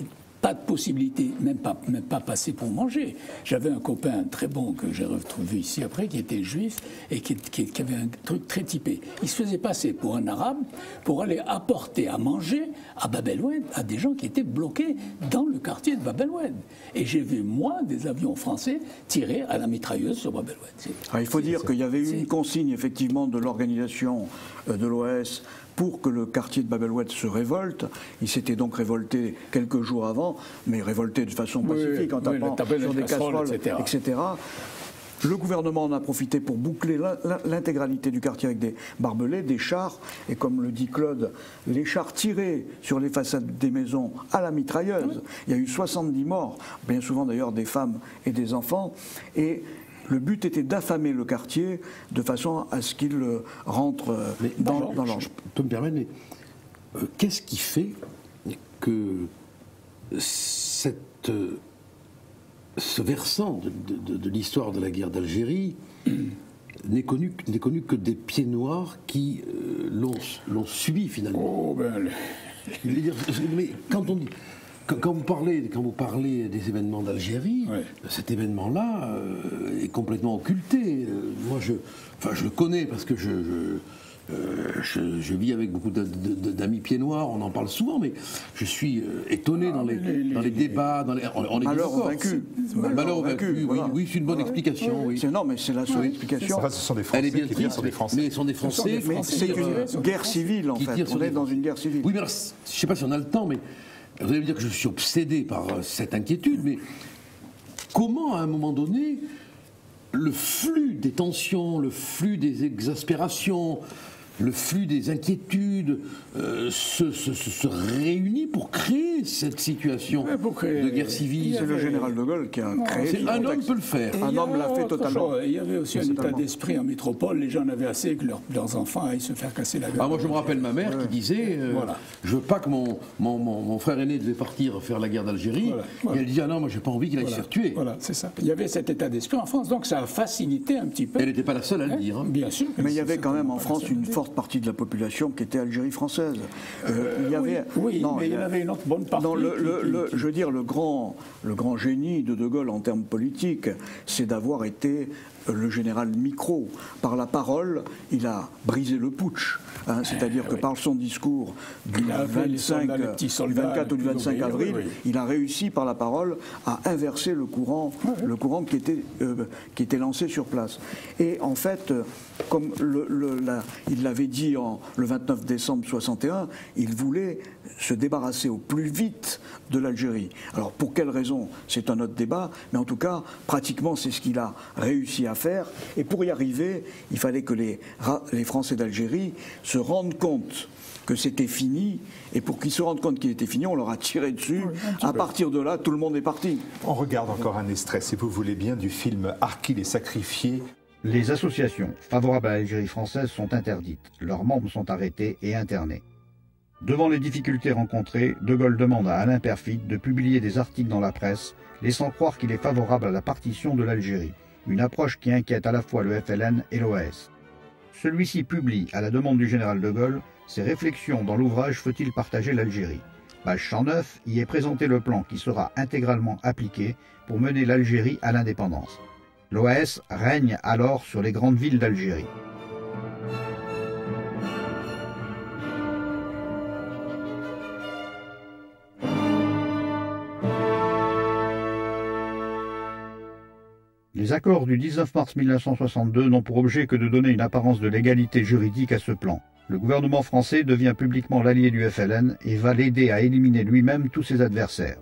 pas de possibilité, même pas passer pour manger. J'avais un copain très bon que j'ai retrouvé ici après, qui était juif et qui avait un truc très typé. Il se faisait passer pour un arabe pour aller apporter à manger à Bab el-Oued à des gens qui étaient bloqués dans le quartier de Bab el-Oued. Et j'ai vu, moi, des avions français tirer à la mitrailleuse sur Bab el-Oued. Il faut dire qu'il y avait eu une consigne, effectivement, de l'organisation de l'OAS pour que le quartier de Bab el-Oued se révolte. Il s'était donc révolté quelques jours avant, mais révolté de façon pacifique, en tapant sur des casseroles, etc. Le gouvernement en a profité pour boucler l'intégralité du quartier avec des barbelés, des chars, et comme le dit Claude, les chars tirés sur les façades des maisons à la mitrailleuse. Il y a eu 70 morts, bien souvent d'ailleurs des femmes et des enfants, et le but était d'affamer le quartier de façon à ce qu'il rentre dans l'ordre. Je peux me permettre, mais qu'est-ce qui fait que ce versant de l'histoire de la guerre d'Algérie n'est connu que des pieds noirs qui l'ont subi finalement? Mais quand vous parlez des événements d'Algérie, cet événement-là est complètement occulté. Moi, je le connais parce que je vis avec beaucoup d'amis pieds noirs, on en parle souvent, mais je suis étonné dans les débats. On est malheur vaincu. Malheur vaincu, oui, c'est une bonne explication. Oui. Non, mais c'est la seule explication. Ce sont des Français qui tirent sur des Français. Mais ce sont des Français. Mais c'est une guerre civile, en fait. On est dans une guerre civile. Oui, mais alors, je ne sais pas si on a le temps, mais vous allez me dire que je suis obsédé par cette inquiétude, mais comment, à un moment donné, le flux des tensions, le flux des exaspérations, le flux des inquiétudes se réunit pour créer cette situation de guerre civile? C'est le général de Gaulle qui a créé. Un homme peut le faire. Un homme l'a fait totalement. Il y avait aussi un état d'esprit en métropole. Les gens en avaient assez que leurs enfants aillent se faire casser la gueule. Moi, je me rappelle ma mère qui disait je veux pas que mon frère aîné devait partir faire la guerre d'Algérie. Et elle disait non, moi, j'ai pas envie qu'il aille se faire tuer. Voilà, c'est ça. Il y avait cet état d'esprit en France, donc ça a facilité un petit peu. Elle n'était pas la seule à le dire. Bien sûr. Mais il y avait quand même en France une forte partie de la population qui était Algérie française. Il y avait, mais il y en avait une autre bonne partie. Je veux dire, le grand génie de Gaulle en termes politiques, c'est d'avoir été le général micro. Par la parole, il a brisé le putsch. C'est-à-dire que par son discours du 24 ou du 25 avril, il a réussi par la parole à inverser le courant qui était lancé sur place. Et en fait, comme il l'avait dit le 29 décembre 61, il voulait se débarrasser au plus vite de l'Algérie. Alors pour quelle raison, c'est un autre débat, mais en tout cas, pratiquement c'est ce qu'il a réussi à faire. Et pour y arriver, il fallait que les Français d'Algérie se rendent compte que c'était fini, et pour qu'ils se rendent compte qu'il était fini, on leur a tiré dessus. À partir de là, tout le monde est parti. On regarde encore un extrait, si vous voulez bien, du film Harkis les sacrifiés. Les associations favorables à l'Algérie française sont interdites. Leurs membres sont arrêtés et internés. Devant les difficultés rencontrées, De Gaulle demande à Alain Peyrefitte de publier des articles dans la presse, laissant croire qu'il est favorable à la partition de l'Algérie, une approche qui inquiète à la fois le FLN et l'OAS. Celui-ci publie, à la demande du général de Gaulle, ses réflexions dans l'ouvrage « Faut-il partager l'Algérie ?» Page 109, y est présenté le plan qui sera intégralement appliqué pour mener l'Algérie à l'indépendance. L'OAS règne alors sur les grandes villes d'Algérie. Les accords du 19 mars 1962 n'ont pour objet que de donner une apparence de légalité juridique à ce plan. Le gouvernement français devient publiquement l'allié du FLN et va l'aider à éliminer lui-même tous ses adversaires.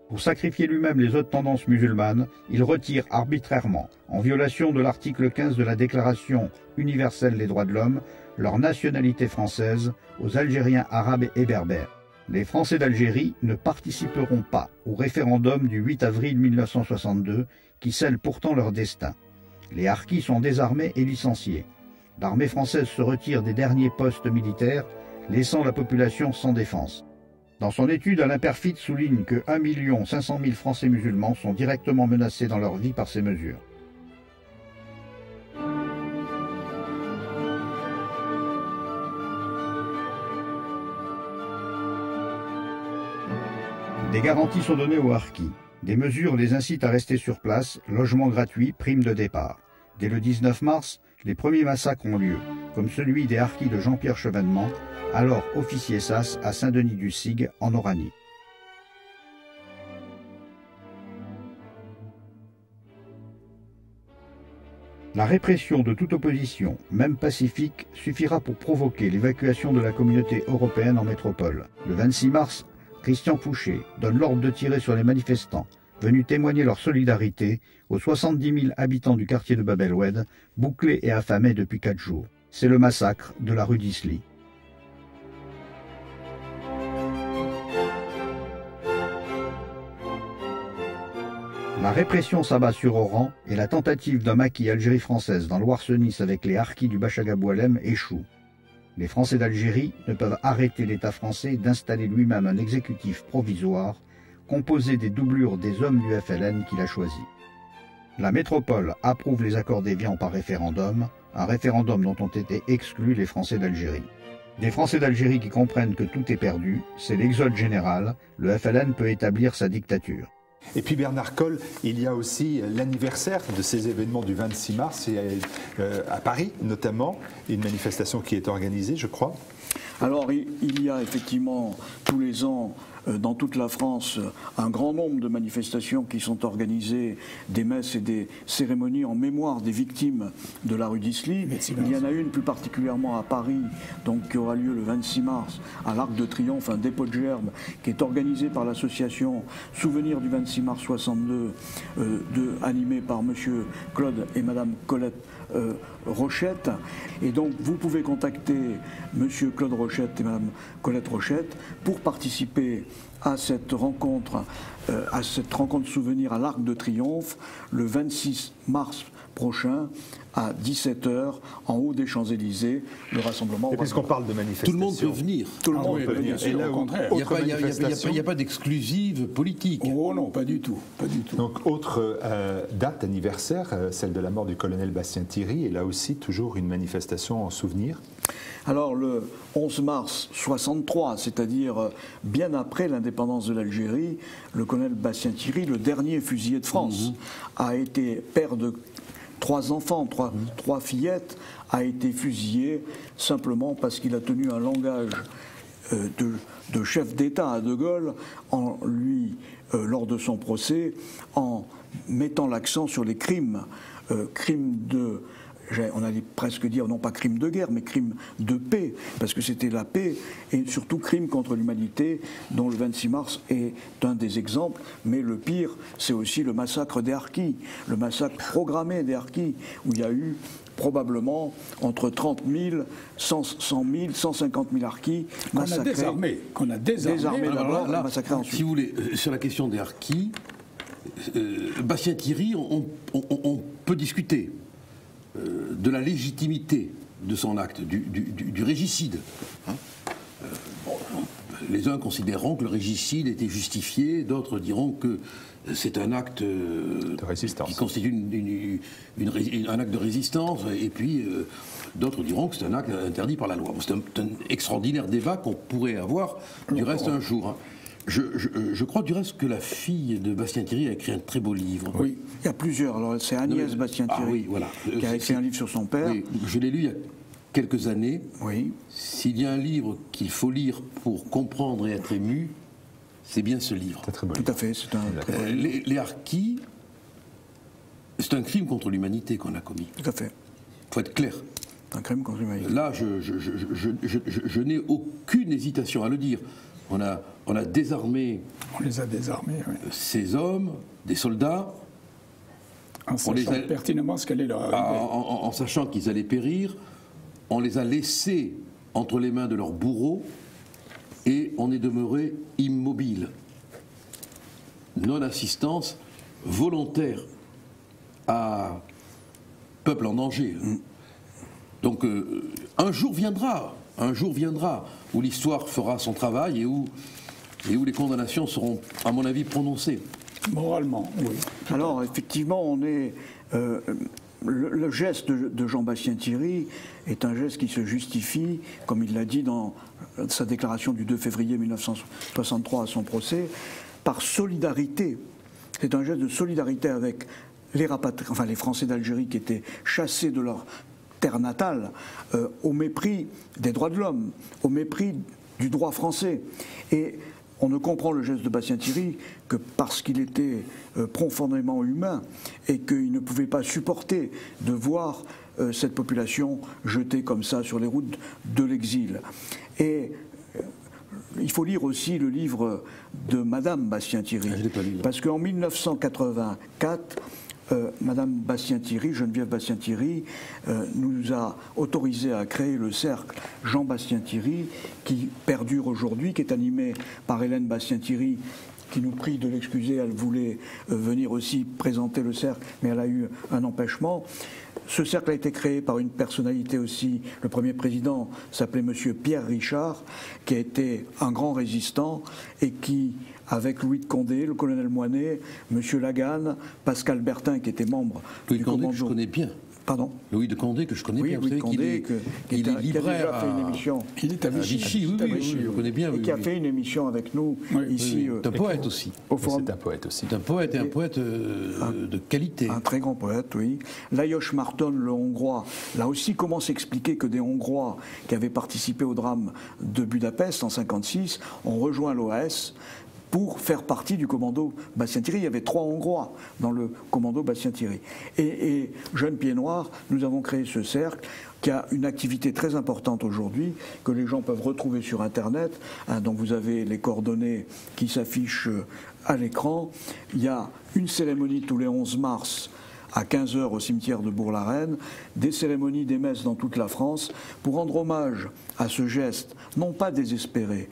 Pour sacrifier lui-même les autres tendances musulmanes, il retire arbitrairement, en violation de l'article 15 de la Déclaration universelle des droits de l'homme, leur nationalité française aux Algériens arabes et berbères. Les Français d'Algérie ne participeront pas au référendum du 8 avril 1962 qui scelle pourtant leur destin. Les harkis sont désarmés et licenciés. L'armée française se retire des derniers postes militaires, laissant la population sans défense. Dans son étude, Alain Peyrefitte souligne que 1 500 000 Français musulmans sont directement menacés dans leur vie par ces mesures. Des garanties sont données aux harkis. Des mesures les incitent à rester sur place, logement gratuit, prime de départ. Dès le 19 mars, les premiers massacres ont lieu, comme celui des harkis de Jean-Pierre Chevènement, alors officier SAS à Saint-Denis-du-Sigue, en Oranie. La répression de toute opposition, même pacifique, suffira pour provoquer l'évacuation de la communauté européenne en métropole. Le 26 mars, Christian Fouché donne l'ordre de tirer sur les manifestants, venus témoigner leur solidarité aux 70 000 habitants du quartier de Bab el-Oued, bouclés et affamés depuis 4 jours. C'est le massacre de la rue d'Isly. La répression s'abat sur Oran et la tentative d'un maquis Algérie française dans l'Ouarsenis avec les harkis du Bachaga Boualem échoue. Les Français d'Algérie ne peuvent arrêter l'État français d'installer lui-même un exécutif provisoire composé des doublures des hommes du FLN qu'il a choisi. La métropole approuve les accords d'Évian par référendum, un référendum dont ont été exclus les Français d'Algérie. Des Français d'Algérie qui comprennent que tout est perdu, c'est l'exode général, le FLN peut établir sa dictature. Et puis Bernard Colle, il y a aussi l'anniversaire de ces événements du 26 mars, à Paris notamment, une manifestation qui est organisée, je crois. Alors il y a effectivement tous les ans dans toute la France un grand nombre de manifestations qui sont organisées, des messes et des cérémonies en mémoire des victimes de la rue d'Isly. Il y en a une plus particulièrement à Paris, donc qui aura lieu le 26 mars à l'Arc de Triomphe, un dépôt de gerbes qui est organisé par l'association Souvenir du 26 mars 62, animée par monsieur Claude et madame Colette Rochette. Et donc vous pouvez contacter monsieur Claude Rochette et madame Colette Rochette pour participer à cette rencontre souvenir à l'Arc de Triomphe le 26 mars prochain à 17h en haut des Champs-Élysées, le rassemblement. Et puisqu'on parle de manifestation, tout le monde peut venir. Tout le monde peut venir. Et là, au contraire. Il n'y a pas d'exclusive politique. Oh non, pas du tout. Pas du tout. Donc, autre date anniversaire, celle de la mort du colonel Bastien Thierry, et là aussi toujours une manifestation en souvenir. Alors le 11 mars 63, c'est-à-dire bien après l'indépendance de l'Algérie, le colonel Bastien Thierry, le dernier fusillé de France, a été père de 3 enfants, 3 fillettes, a été fusillé simplement parce qu'il a tenu un langage de chef d'État à De Gaulle lors de son procès, en mettant l'accent sur les crimes, on allait presque dire, non pas crime de guerre, mais crime de paix, parce que c'était la paix, et surtout crime contre l'humanité, dont le 26 mars est un des exemples, mais le pire, c'est aussi le massacre des harkis, le massacre programmé des harkis, où il y a eu probablement entre 30 000, 100 000, 150 000 harkis massacrés. Qu'on a désarmé d'abord, massacrés ensuite. Si vous voulez, sur la question des harkis, Bastien Thierry, on peut discuter de la légitimité de son acte, du régicide. Les uns considéreront que le régicide était justifié, d'autres diront que c'est un acte de résistance, qui constitue un acte de résistance, et puis d'autres diront que c'est un acte interdit par la loi. C'est un extraordinaire débat qu'on pourrait avoir du reste un jour. Je crois du reste que la fille de Bastien Thierry a écrit un très beau livre. Oui, il y a plusieurs. Alors c'est Agnès Bastien Thierry qui a écrit un livre sur son père. Oui, je l'ai lu il y a quelques années. Oui. S'il y a un livre qu'il faut lire pour comprendre et être ému, c'est bien ce livre. C'est très beau. Tout à fait, c'est un très beau livre. Les harkis, c'est un crime contre l'humanité qu'on a commis. Tout à fait. Il faut être clair. Un crime contre l'humanité. Là, je n'ai aucune hésitation à le dire. On a désarmé. On les a désarmés, oui. Ces hommes, des soldats. En sachant pertinemment ce qu'allait leur arriver. En sachant qu'ils allaient périr, on les a laissés entre les mains de leurs bourreaux et on est demeuré immobile. Non-assistance volontaire à peuple en danger. Donc un jour viendra où l'histoire fera son travail et où les condamnations seront, à mon avis, prononcées. Moralement, oui. Alors, effectivement, on est... le geste de Jean-Bastien Thierry est un geste qui se justifie, comme il l'a dit dans sa déclaration du 2 février 1963 à son procès, par solidarité. C'est un geste de solidarité avec les Français d'Algérie qui étaient chassés de leur terre natale, au mépris des droits de l'homme, au mépris du droit français. Et on ne comprend le geste de Bastien-Thierry que parce qu'il était profondément humain et qu'il ne pouvait pas supporter de voir cette population jetée comme ça sur les routes de l'exil. Et il faut lire aussi le livre de Madame Bastien-Thierry, parce qu'en 1984, Madame Bastien-Thierry, Geneviève Bastien-Thierry, nous a autorisé à créer le cercle Jean Bastien-Thierry, qui perdure aujourd'hui, qui est animé par Hélène Bastien-Thierry, qui nous prie de l'excuser. Elle voulait venir aussi présenter le cercle, mais elle a eu un empêchement. Ce cercle a été créé par une personnalité aussi. Le premier président s'appelait Monsieur Pierre Richard, qui a été un grand résistant et qui, avec Louis de Condé, le colonel Moinet, Monsieur Laganne, Pascal Bertin, qui était membre Louis du de Condé, commando. Que je connais bien. Pardon. Louis de Condé, que je connais bien. Louis de Condé, qui a déjà fait une émission. Il est à Vichy. Oui, je connais bien. Et qui a fait une émission avec nous ici. C'est un poète aussi. C'est un poète aussi. C'est un poète et un poète de qualité. Un très grand poète, oui. Lajos Marton, le Hongrois, là aussi, comment s'expliquer que des Hongrois qui avaient participé au drame de Budapest en 1956 ont rejoint l'OAS pour faire partie du commando Bastien-Thierry. Il y avait 3 Hongrois dans le commando Bastien-Thierry. Et Jeunes Pieds Noirs, nous avons créé ce cercle qui a une activité très importante aujourd'hui, que les gens peuvent retrouver sur Internet, dont vous avez les coordonnées qui s'affichent à l'écran. Il y a une cérémonie tous les 11 mars à 15h au cimetière de Bourg-la-Reine, des cérémonies, des messes dans toute la France, pour rendre hommage à ce geste, non pas désespéré,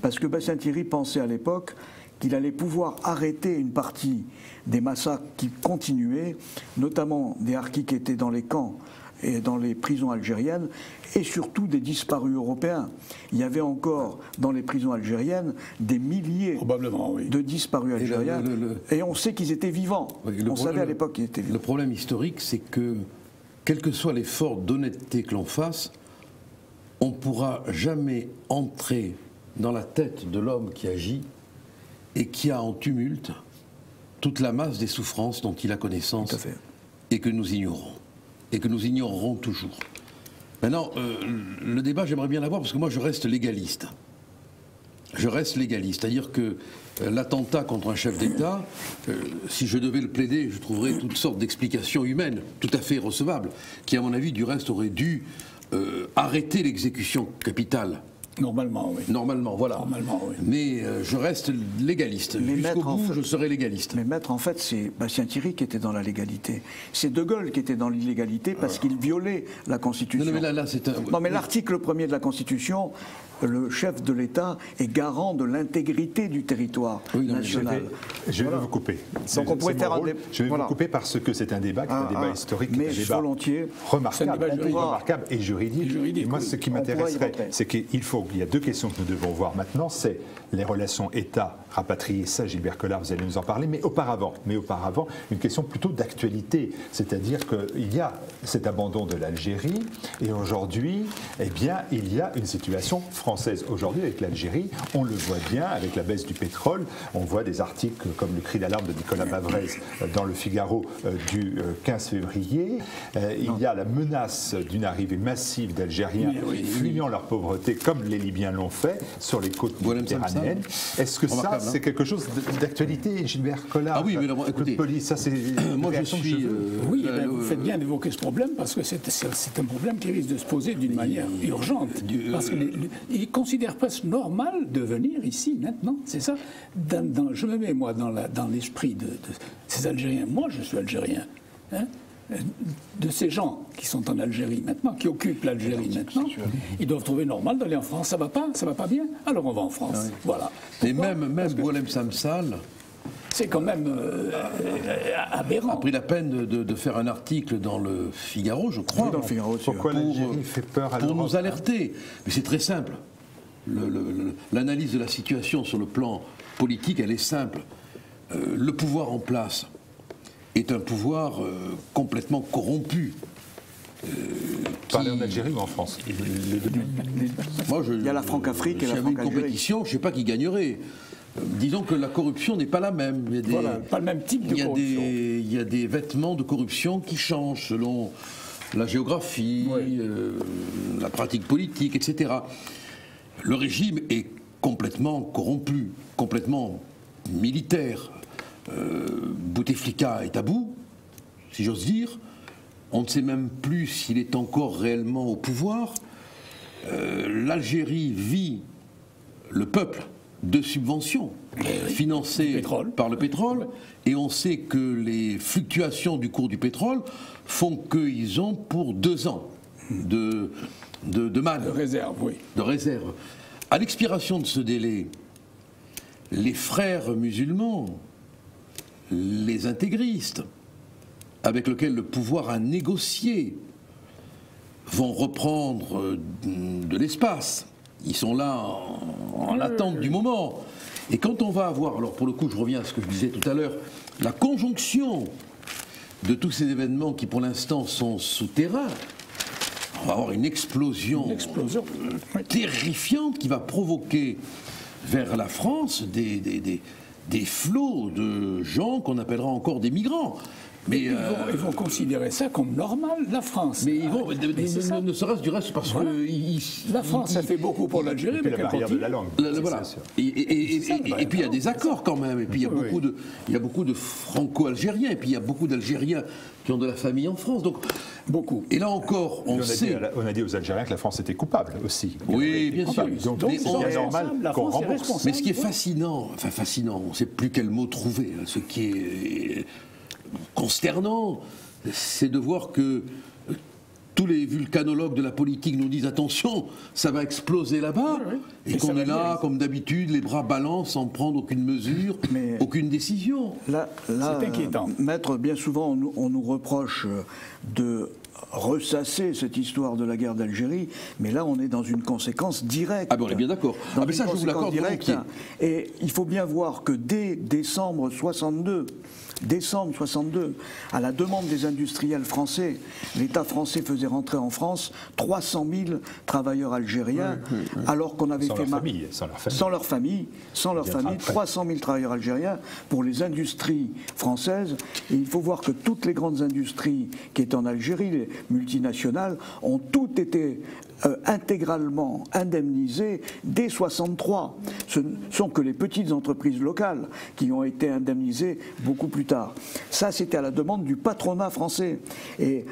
parce que Bastien-Thierry pensait à l'époque qu'il allait pouvoir arrêter une partie des massacres qui continuaient, notamment des harkis qui étaient dans les camps et dans les prisons algériennes, et surtout des disparus européens. Il y avait encore dans les prisons algériennes des milliers de disparus algériens, et on sait qu'ils étaient vivants. On savait à l'époque qu'ils étaient vivants. Le problème historique, c'est que, quel que soit l'effort d'honnêteté que l'on fasse, on ne pourra jamais entrer dans la tête de l'homme qui agit et qui a en tumulte toute la masse des souffrances dont il a connaissance et que nous ignorons. Et que nous ignorerons toujours. Maintenant, le débat, j'aimerais bien l'avoir parce que moi, je reste légaliste. Je reste légaliste. C'est-à-dire que l'attentat contre un chef d'État, si je devais le plaider, je trouverais toutes sortes d'explications humaines, tout à fait recevables, qui, à mon avis, du reste, auraient dû arrêter l'exécution capitale. Normalement, oui. Normalement, voilà. Normalement, oui. Mais je reste légaliste. Jusqu'au bout, je serai légaliste. Mais maître, en fait, c'est Bastien-Thierry qui était dans la légalité. C'est De Gaulle qui était dans l'illégalité parce qu'il violait la Constitution. Non, mais là c'est un... Non, mais l'article 1er de la Constitution, le chef de l'État est garant de l'intégrité du territoire national. Je vais vous couper. Donc on pourrait faire un débat. Je vais vous couper parce que c'est un débat qui est un débat historique, mais un débat volontiers. remarquable et juridique. Et moi, ce qui m'intéresserait, c'est il y a 2 questions que nous devons voir maintenant, c'est les relations État-rapatriés. Ça, Gilbert Collard, vous allez nous en parler. Mais auparavant, une question plutôt d'actualité. C'est-à-dire qu'il y a cet abandon de l'Algérie et aujourd'hui, eh bien, il y a une situation française. Aujourd'hui, avec l'Algérie, on le voit bien, avec la baisse du pétrole, on voit des articles comme le cri d'alarme de Nicolas Bavrez dans le Figaro du 15 février. Il y a la menace d'une arrivée massive d'Algériens fuyant leur pauvreté, comme les Libyens l'ont fait, sur les côtes méditerranéennes. Est-ce que ça, c'est quelque chose d'actualité, Gilbert Collard? Ah oui, mais alors, écoutez, ça c'est... moi je suis... oui, vous faites bien d'évoquer ce problème, parce que c'est un problème qui risque de se poser d'une manière urgente. Parce qu'ils considèrent presque normal de venir ici, maintenant, c'est ça. Je me mets, moi, dans l'esprit de ces Algériens. Moi, je suis Algérien. Hein, de ces gens qui sont en Algérie maintenant, qui occupent l'Algérie maintenant, ils doivent trouver normal d'aller en France. Ça va pas bien, alors on va en France. Oui. Voilà. Et même Boualem Samsal, c'est quand même aberrant. A pris la peine de faire un article dans le Figaro, je crois. Oui, dans le Figaro aussi. Pourquoi l'Algérie fait peur à l'Europe? Pour nous alerter. Mais c'est très simple. L'analyse de la situation sur le plan politique, elle est simple. Le pouvoir en place est un pouvoir complètement corrompu, parlez en Algérie ou en France? Moi, il y a la Franc-Afrique et la Franc-Algérie. S'il y avait une compétition, je ne sais pas qui gagnerait. Disons que la corruption n'est pas la même. Il y a des, voilà, pas le même type de corruption. Il y a des vêtements de corruption qui changent selon la géographie, la pratique politique, etc. Le régime est complètement corrompu, complètement militaire. Bouteflika est à bout, si j'ose dire. On ne sait même plus s'il est encore réellement au pouvoir. L'Algérie vit, le peuple, de subventions financées par le pétrole, et on sait que les fluctuations du cours du pétrole font qu'ils ont pour 2 ans de manne. De réserve, oui. De réserve. À l'expiration de ce délai, les frères musulmans, les intégristes, avec lesquels le pouvoir a négocié, vont reprendre de l'espace. Ils sont là en attente du moment. Et quand on va avoir, alors pour le coup je reviens à ce que je disais tout à l'heure, la conjonction de tous ces événements qui pour l'instant sont souterrains, on va avoir une explosion terrifiante qui va provoquer vers la France des flots de gens qu'on appellera encore des migrants. Mais ils vont considérer ça comme normal, la France. Mais ils vont, ne serait-ce du reste parce que... la France a fait beaucoup pour l'Algérie, mais la barrière de la langue. Voilà. Et puis il y a des accords quand même, et puis il y a beaucoup de franco-algériens, et puis il y a beaucoup d'Algériens qui ont de la famille en France, donc beaucoup. Et là encore, on sait... On a dit aux Algériens que la France était coupable aussi. Oui, bien sûr. Donc c'est normal qu'on rembourse. Mais ce qui est fascinant, on ne sait plus quel mot trouver, ce qui est consternant, c'est de voir que tous les vulcanologues de la politique nous disent attention, ça va exploser là-bas, et qu'on est là, comme d'habitude, les bras ballants sans prendre aucune mesure, aucune décision. Là, c'est inquiétant. Maître, bien souvent, on nous reproche de ressasser cette histoire de la guerre d'Algérie, mais là on est dans une conséquence directe. Ah bon, on est bien d'accord. Ah mais ça je vous l'accorde volontiers. Et il faut bien voir que dès décembre 62, à la demande des industriels français, l'État français faisait rentrer en France 300 000 travailleurs algériens, alors qu'on avait sans leur famille, 300 000 travailleurs algériens pour les industries françaises. Et il faut voir que toutes les grandes industries qui étaient en Algérie, les multinationales, ont toutes été intégralement indemnisées dès 63. Ce ne sont que les petites entreprises locales qui ont été indemnisées beaucoup plus tard. Ça, c'était à la demande du patronat français. Et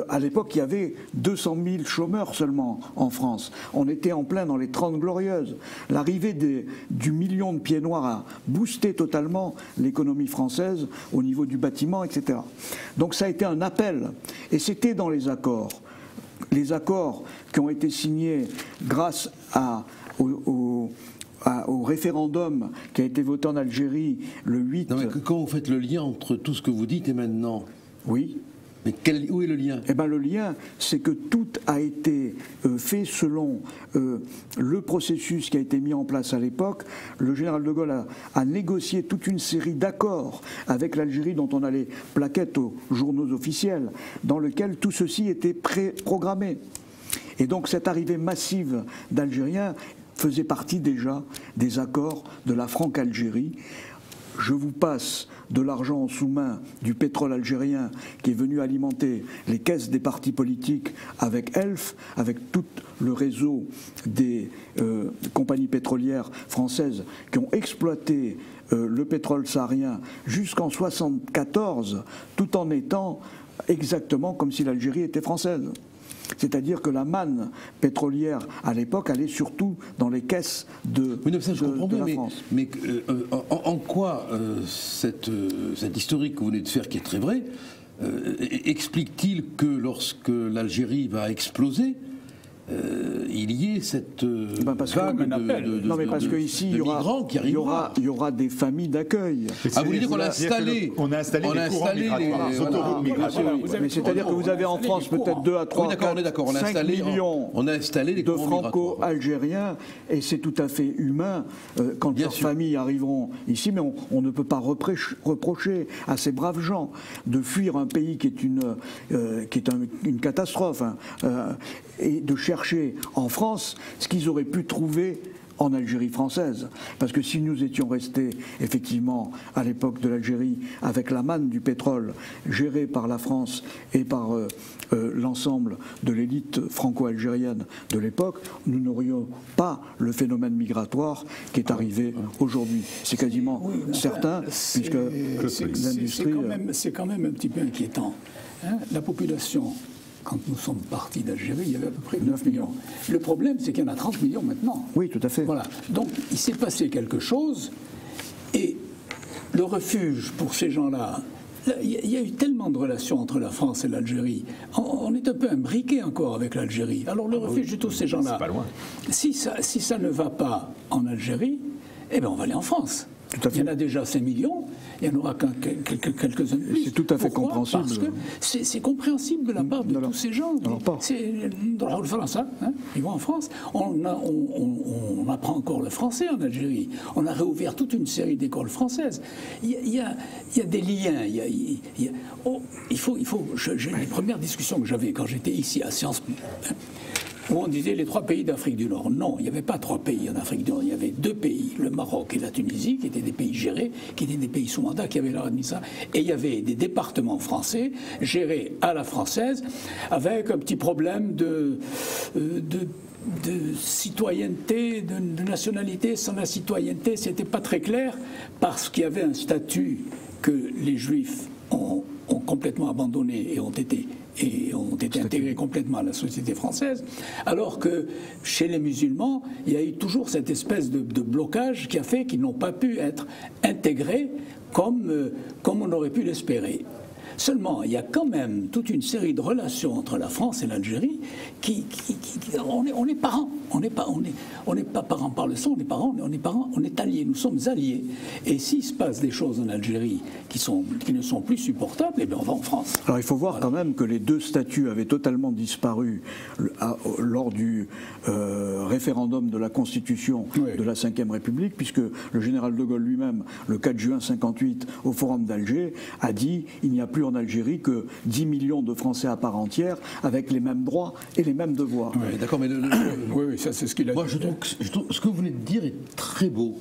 à l'époque, il y avait 200 000 chômeurs seulement en France. On était en plein dans les 30 glorieuses. L'arrivée du million de pieds noirs a boosté totalement l'économie française au niveau du bâtiment, etc. Donc ça a été un appel. Et c'était dans les accords. Les accords qui ont été signés grâce au référendum qui a été voté en Algérie le 8... Non, mais quand vous faites le lien entre tout ce que vous dites et maintenant... Oui. Mais où est le lien? Eh bien, le lien, c'est que tout a été fait selon le processus qui a été mis en place à l'époque. Le général de Gaulle a négocié toute une série d'accords avec l'Algérie dont on a les plaquettes aux journaux officiels, dans lequel tout ceci était programmé. Et donc cette arrivée massive d'Algériens faisait partie déjà des accords de la Franc-Algérie. Je vous passe de l'argent en sous-main du pétrole algérien qui est venu alimenter les caisses des partis politiques avec Elf, avec tout le réseau des compagnies pétrolières françaises qui ont exploité le pétrole saharien jusqu'en 1974, tout en étant exactement comme si l'Algérie était française. C'est-à-dire que la manne pétrolière, à l'époque, allait surtout dans les caisses de la France. Mais en quoi cette historique que vous venez de faire, qui est très vrai, explique-t-il que lorsque l'Algérie va exploser, il y ait cette vague de migrants qui arrivera. Il y aura des familles d'accueil. Vous voulez dire qu'on a installé les courants migratoires, les autoroutes migratoires. Mais c'est-à-dire que vous avez en France peut-être 2 à 3, 5 millions de Franco-Algériens, et c'est tout à fait humain quand leurs familles arriveront ici, mais on ne peut pas reprocher à ces braves gens de fuir un pays qui est une catastrophe, et de chercher en France ce qu'ils auraient pu trouver en Algérie française. Parce que si nous étions restés effectivement à l'époque de l'Algérie avec la manne du pétrole gérée par la France et par l'ensemble de l'élite franco-algérienne de l'époque, nous n'aurions pas le phénomène migratoire qui est arrivé aujourd'hui. C'est quasiment certain, puisque l'industrie... C'est quand même un petit peu inquiétant. La population... Quand nous sommes partis d'Algérie, il y avait à peu près 9 millions. Le problème, c'est qu'il y en a 30 millions maintenant. Oui, tout à fait. Voilà. Donc, il s'est passé quelque chose, et le refuge pour ces gens-là, il y a eu tellement de relations entre la France et l'Algérie. On est un peu imbriqués encore avec l'Algérie. Alors, le refuge de tous ces gens-là, si ça ne va pas en Algérie, eh bien, on va aller en France. Il y en a déjà 5 millions, il y en aura quelques-uns de plus. C'est tout à fait compréhensible. Parce que c'est compréhensible de la part de tous ces gens. Dans le France, ils vont en France. On apprend encore le français en Algérie. On a réouvert toute une série d'écoles françaises. Il y a des liens. Les premières discussions que j'avais quand j'étais ici à Sciences Po, où on disait les 3 pays d'Afrique du Nord. Non, il n'y avait pas 3 pays en Afrique du Nord. Il y avait 2 pays, le Maroc et la Tunisie, qui étaient des pays gérés, qui étaient des pays sous mandat, qui avaient leur administration. Et il y avait des départements français gérés à la française, avec un petit problème de citoyenneté, de nationalité. Sans la citoyenneté, c'était pas très clair, parce qu'il y avait un statut que les Juifs ont complètement abandonné et ont été intégrés complètement à la société française, alors que chez les musulmans, il y a eu toujours cette espèce de blocage qui a fait qu'ils n'ont pas pu être intégrés comme on aurait pu l'espérer. Seulement, il y a quand même toute une série de relations entre la France et l'Algérie on est parents. On n'est pas parents par le sang, on est parents, on est alliés, nous sommes alliés. Et s'il se passe des choses en Algérie qui ne sont plus supportables, eh bien on va en France. Alors il faut voir quand même que les 2 statuts avaient totalement disparu lors du référendum de la Constitution de la Ve République, puisque le général de Gaulle lui-même, le 4 juin 58, au Forum d'Alger, a dit il n'y a plus en Algérie que 10 millions de Français à part entière, avec les mêmes droits et les mêmes devoirs. Oui, d'accord, mais oui, ça c'est ce qu'il a dit. Moi, je trouve que ce que vous venez de dire est très beau,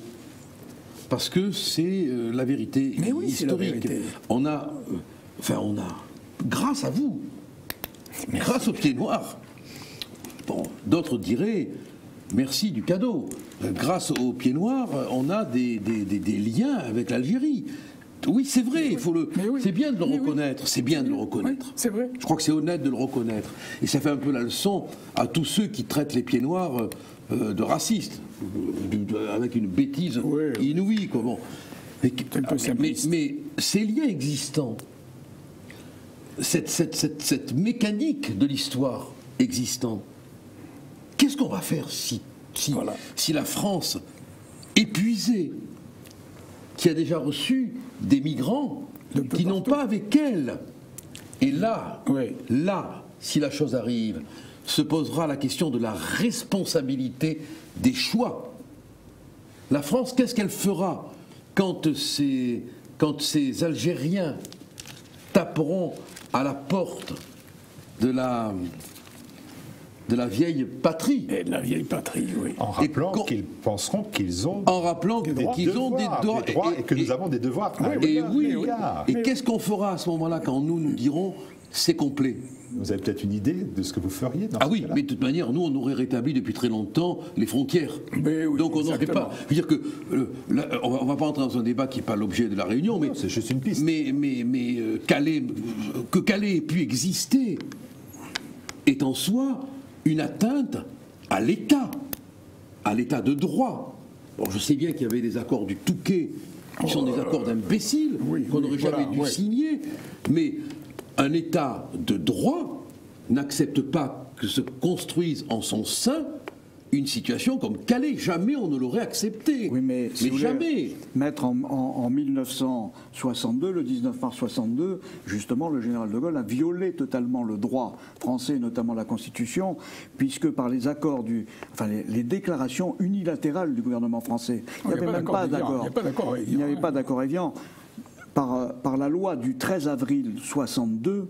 parce que c'est la vérité historique. La vérité. On a, grâce à vous, grâce aux pieds noirs, bon, d'autres diraient merci du cadeau. Grâce aux pieds noirs, on a des liens avec l'Algérie. Oui, c'est vrai, c'est bien de le reconnaître, c'est bien de le reconnaître. Oui, c'est vrai. Je crois que c'est honnête de le reconnaître. Et ça fait un peu la leçon à tous ceux qui traitent les pieds noirs de racistes, avec une bêtise inouïe. Comment. Mais ces liens existants, cette mécanique de l'histoire existante, qu'est-ce qu'on va faire si la France, épuisée, qui a déjà reçu des migrants qui n'ont pas avec elle. Et là, si la chose arrive, se posera la question de la responsabilité des choix. La France, qu'est-ce qu'elle fera quand ces Algériens taperont à la porte de la vieille patrie. Et de la vieille patrie, oui. En rappelant qu'ils penseront qu'ils ont des droits et que nous avons des devoirs. Et qu'est-ce qu'on fera à ce moment-là quand nous dirons c'est complet? Vous avez peut-être une idée de ce que vous feriez dans oui, mais de toute manière, nous, on aurait rétabli depuis très longtemps les frontières. Donc on n'aurait pas... Je veux dire que... on ne va pas entrer dans un débat qui n'est pas l'objet de la réunion, mais... C'est juste une piste. Mais que Calais ait pu exister est en soi une atteinte à l'État de droit. Bon, je sais bien qu'il y avait des accords du Touquet qui sont des accords d'imbéciles qu'on n'aurait jamais dû signer, mais un État de droit n'accepte pas que se construise en son sein une situation comme Calais. Jamais on ne l'aurait accepté. Oui, mais jamais. Mettre en 1962, le 19 mars 62, justement, le général de Gaulle a violé totalement le droit français, notamment la Constitution, puisque par les accords les déclarations unilatérales du gouvernement français, il n'y avait même pas d'accord. Il n'y avait pas d'accord évident. Par la loi du 13 avril 62,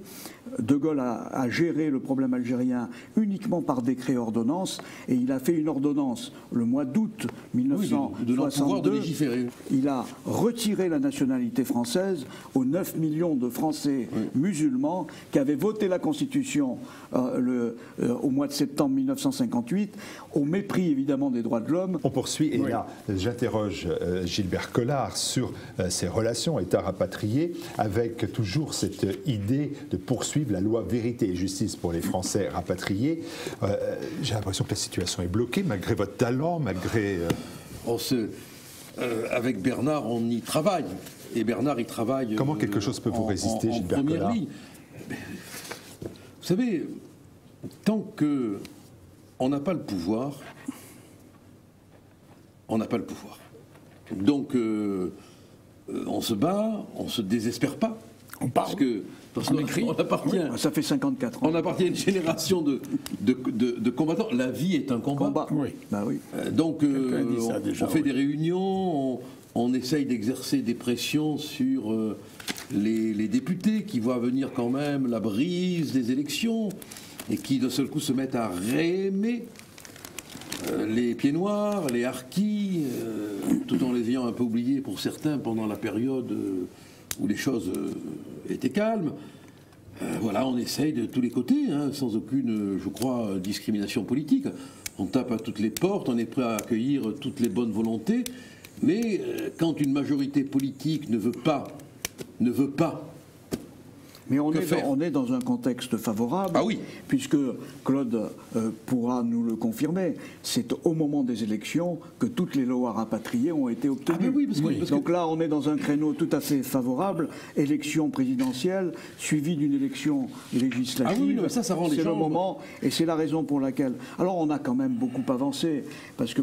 De Gaulle a géré le problème algérien uniquement par décret ordonnance, et il a fait une ordonnance le mois d'août 1962. Il a retiré la nationalité française aux 9 millions de Français musulmans qui avaient voté la Constitution au mois de septembre 1958, au mépris évidemment des droits de l'homme. On poursuit, et là j'interroge Gilbert Collard sur ses relations État rapatrié, avec toujours cette idée de poursuivre la loi vérité et justice pour les Français rapatriés. J'ai l'impression que la situation est bloquée, malgré votre talent, malgré... Avec Bernard, on y travaille. Et Bernard, il travaille... Comment quelque chose peut vous résister, Gilbert Collard ? Vous savez, tant qu'on n'a pas le pouvoir, on n'a pas le pouvoir. Donc, on se bat, on ne se désespère pas. On parle. Parce qu'on appartient... Ça fait 54 ans. On appartient à une génération de combattants. La vie est un combat. Oui. Bah oui. Donc, on fait des réunions, on essaye d'exercer des pressions sur les députés qui voient venir quand même la brise des élections et qui, d'un seul coup, se mettent à réaimer les pieds noirs, les harkis, tout en les ayant un peu oubliés pour certains pendant la période où les choses étaient calmes. Voilà, on essaye de tous les côtés, sans aucune, je crois, discrimination politique. On tape à toutes les portes, on est prêt à accueillir toutes les bonnes volontés, mais quand une majorité politique ne veut pas, mais on est dans un contexte favorable, puisque Claude pourra nous le confirmer. C'est au moment des élections que toutes les lois rapatriées ont été obtenues. Donc là, on est dans un créneau tout à fait favorable, élection présidentielle suivie d'une élection législative. Ça rend les gens... C'est le moment, et c'est la raison pour laquelle... Alors on a quand même beaucoup avancé, parce que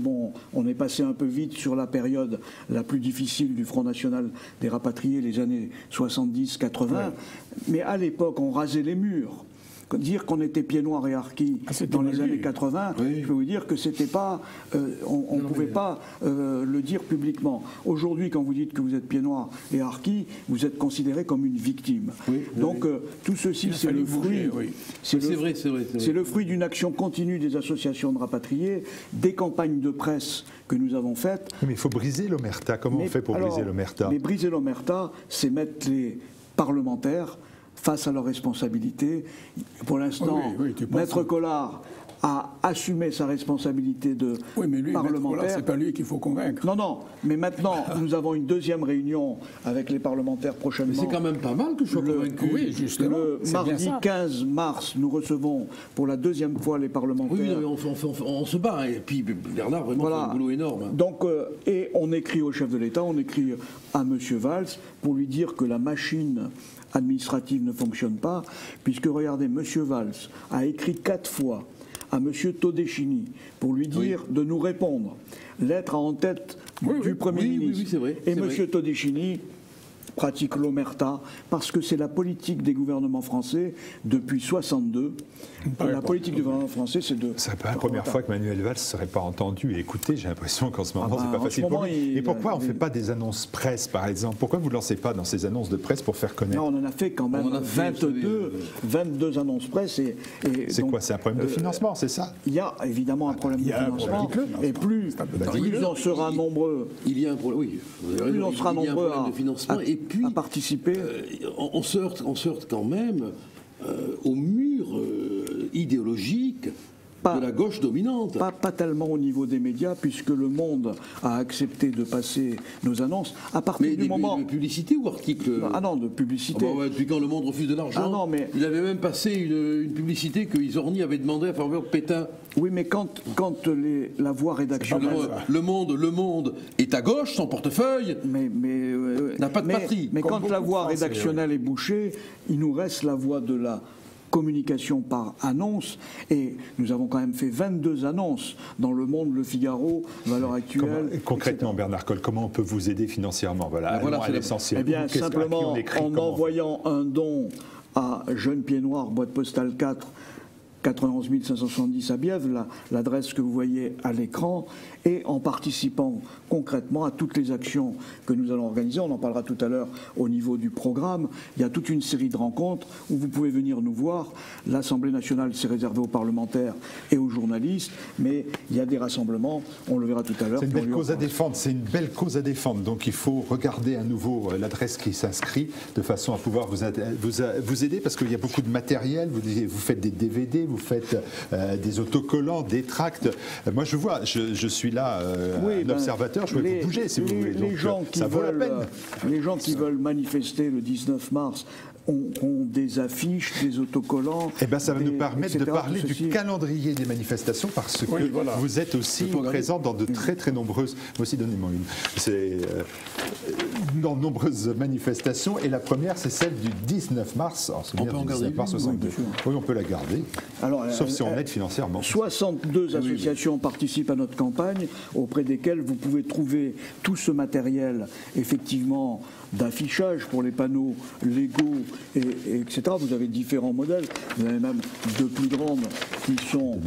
on est passé un peu vite sur la période la plus difficile du Front National des rapatriés, les années 70-80, mais à l'époque, on rasait les murs. Dire qu'on était pieds noirs et harkis dans les années 80, je peux vous dire que c'était pas, on ne pouvait pas le dire publiquement. Aujourd'hui, quand vous dites que vous êtes pieds noirs et harkis, vous êtes considéré comme une victime. Donc tout ceci, c'est le fruit. C'est le fruit d'une action continue des associations de rapatriés, des campagnes de presse que nous avons faites. Mais il faut briser l'omerta. Comment on fait pour briser l'omerta ? Mais briser l'omerta, c'est mettre les parlementaires face à leurs responsabilités. Pour l'instant, Maître Collard a assumé sa responsabilité de parlementaire. C'est pas lui qu'il faut convaincre. Non, mais maintenant, nous avons une deuxième réunion avec les parlementaires prochainement. Mais c'est quand même pas mal que je sois convaincu. Oui, justement. Le mardi 15 mars, nous recevons pour la deuxième fois les parlementaires. Oui, on se bat. Et puis Bernard, vraiment, fait un boulot énorme. Donc, et on écrit au chef de l'État, on écrit à M. Valls pour lui dire que la machine administrative ne fonctionne pas, puisque, regardez, M. Valls a écrit 4 fois à M. Todeschini pour lui dire de nous répondre. Lettre en tête du Premier ministre. Oui, c'est vrai. Et M. Todeschini pratique l'omerta, parce que c'est la politique des gouvernements français depuis 62. La politique du gouvernement français, c'est de... C'est pas la première fois que Manuel Valls ne serait pas entendu et écouté. J'ai l'impression qu'en ce moment, c'est pas facile pour lui. Et pourquoi on ne fait pas des annonces presse, par exemple ? Pourquoi vous ne lancez pas dans ces annonces de presse pour faire connaître ? Non, on en a fait quand même 22 annonces presse. C'est quoi ? C'est un problème de financement, c'est ça ? Il y a évidemment un problème de financement. Et plus on sera nombreux... Il y a un problème, oui. Plus on sera nombreux à participer. On se heurte quand même au mur idéologique de la gauche dominante. Pas tellement au niveau des médias, puisque Le Monde a accepté de passer nos annonces. À partir du moment... de publicité ou article ? Ah non, de publicité. Depuis quand Le Monde refuse de l'argent, il avait même passé une publicité que Isorni avait demandé à faveur de Pétain. Oui, mais quand la voie rédactionnelle... Le Monde est à gauche, son portefeuille n'a pas de patrie. Mais quand la voie rédactionnelle est bouchée, il nous reste la voie de la communication par annonce, et nous avons quand même fait 22 annonces dans Le Monde, Le Figaro, Valeurs Actuelles. Concrètement, etc. Bernard Colle, comment on peut vous aider financièrement? Voilà, à l'essentiel. Eh bien, simplement en envoyant un don à Jeune Pied Noir, boîte postale 4, 91 570 à Bièvre, l'adresse que vous voyez à l'écran, et en participant concrètement à toutes les actions que nous allons organiser. On en parlera tout à l'heure au niveau du programme. Il y a toute une série de rencontres où vous pouvez venir nous voir. L'Assemblée nationale, c'est réservé aux parlementaires et aux journalistes, mais il y a des rassemblements, on le verra tout à l'heure. C'est une belle cause à défendre, c'est une belle cause à défendre. Donc il faut regarder à nouveau l'adresse qui s'inscrit de façon à pouvoir vous aider, parce qu'il y a beaucoup de matériel. Vous faites des DVD, vous faites des autocollants, des tracts. Moi je vois, je suis là un observateur, je vais vous bouger si vous voulez. Donc, ça vaut la peine. Les gens qui veulent manifester le 19 mars ont des affiches, des autocollants. Eh bien, ça va nous permettre de parler du calendrier des manifestations, parce que vous êtes aussi présent dans de très très nombreuses. Moi aussi, donnez-moi une. C'est dans de nombreuses manifestations, et la première, c'est celle du 19 mars. Alors, on peut en garder 62. Oui, on peut la garder. Alors, sauf si on aide financièrement. 62 associations participent à notre campagne, auprès desquelles vous pouvez trouver tout ce matériel, effectivement, d'affichage pour les panneaux légaux, etc. Vous avez différents modèles, vous avez même deux plus grandes qui sont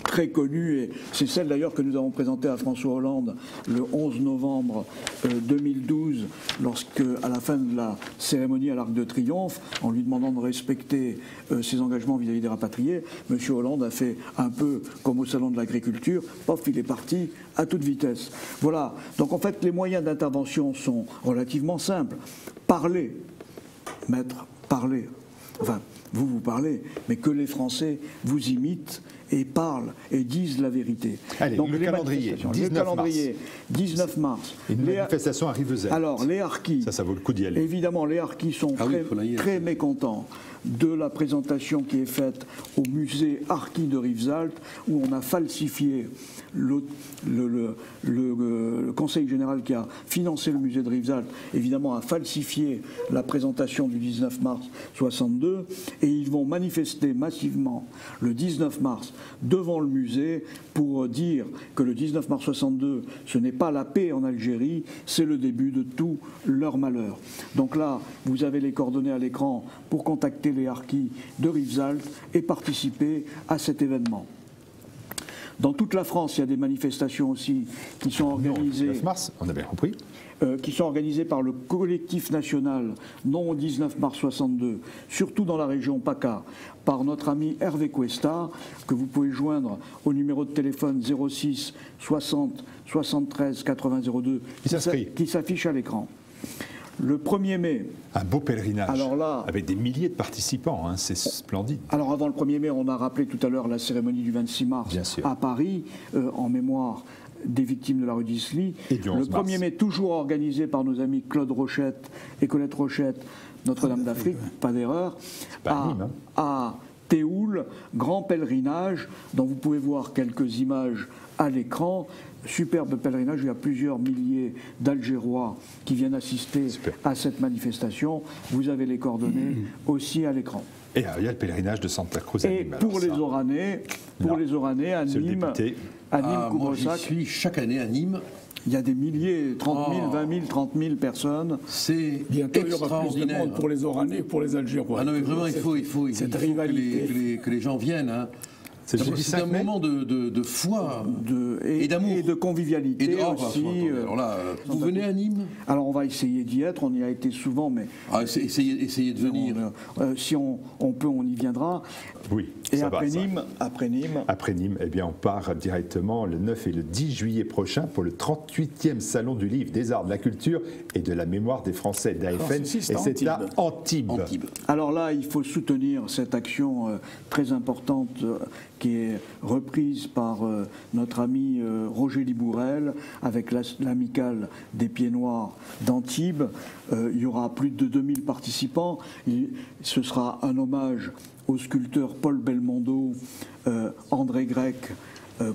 très connues, et c'est celle d'ailleurs que nous avons présentée à François Hollande le 11 novembre 2012, lorsque, à la fin de la cérémonie à l'Arc de Triomphe, en lui demandant de respecter ses engagements vis-à-vis des rapatriés, M. Hollande a fait un peu comme au Salon de l'Agriculture, pof, il est parti à toute vitesse. Voilà, donc en fait les moyens d'intervention sont relativement simples. Parler, maître, parler. Enfin, vous parlez, mais que les Français vous imitent et parlent et disent la vérité. Allez, donc, le calendrier, 19 mars. Une manifestation à Rivesaltes. Alors, les harkis. Ça vaut le coup d'y aller. Évidemment, les harkis sont très mécontents de la présentation qui est faite au musée harki de Rivesaltes, où on a falsifié le Conseil général qui a financé le musée de Rivesaltes, évidemment, a falsifié la présentation du 19 mars 62, et ils vont manifester massivement le 19 mars devant le musée pour dire que le 19 mars 62, ce n'est pas la paix en Algérie, c'est le début de tout leur malheur. Donc là, vous avez les coordonnées à l'écran pour contacter les harkis de Rivesaltes et participer à cet événement. Dans toute la France, il y a des manifestations aussi qui sont organisées. Le 19 mars, on a bien compris. Qui sont organisées par le collectif national non au 19 mars 62, surtout dans la région PACA, par notre ami Hervé Cuesta, que vous pouvez joindre au numéro de téléphone 06 60 73 80 02, qui s'affiche à l'écran. Le 1er mai... Un beau pèlerinage, alors là, avec des milliers de participants, hein, c'est splendide. Alors avant le 1er mai, on a rappelé tout à l'heure la cérémonie du 26 mars à Paris, en mémoire des victimes de la rue d'Isly. Le 1er mai, toujours organisé par nos amis Claude Rochette et Colette Rochette, Notre-Dame d'Afrique, pas d'erreur, à Théoul, grand pèlerinage, dont vous pouvez voir quelques images à l'écran. Superbe pèlerinage, il y a plusieurs milliers d'Algérois qui viennent assister à cette manifestation. Vous avez les coordonnées aussi à l'écran. Et il y a le pèlerinage de Santa Cruz à Nîmes. Et pour les Oranais, à Nîmes, moi j'y suis chaque année à Nîmes. Il y a des milliers, 30 000, 20 000, 30 000 personnes. C'est bientôt il y aura plus de monde pour les Oranais et pour les Algérois. Ah non mais vraiment il faut que les gens viennent. Hein. C'est un moment de foi et d'amour. Et de convivialité aussi. Alors là, vous venez à Nîmes? Alors on va essayer d'y être, on y a été souvent, mais... essayez de venir. Si on peut, on y viendra. Oui, et ça après va, Nîmes, après Nîmes, eh bien, on part directement le 9 et le 10 juillet prochain pour le 38e Salon du Livre, des Arts, de la Culture et de la Mémoire des Français d'AFN. Et c'est à Antibes. Alors là, il faut soutenir cette action très importante qui est reprise par notre ami Roger Libourel avec l'amicale des Pieds Noirs d'Antibes. Il y aura plus de 2000 participants. Ce sera un hommage aux sculpteurs Paul Belmondo, André Grec,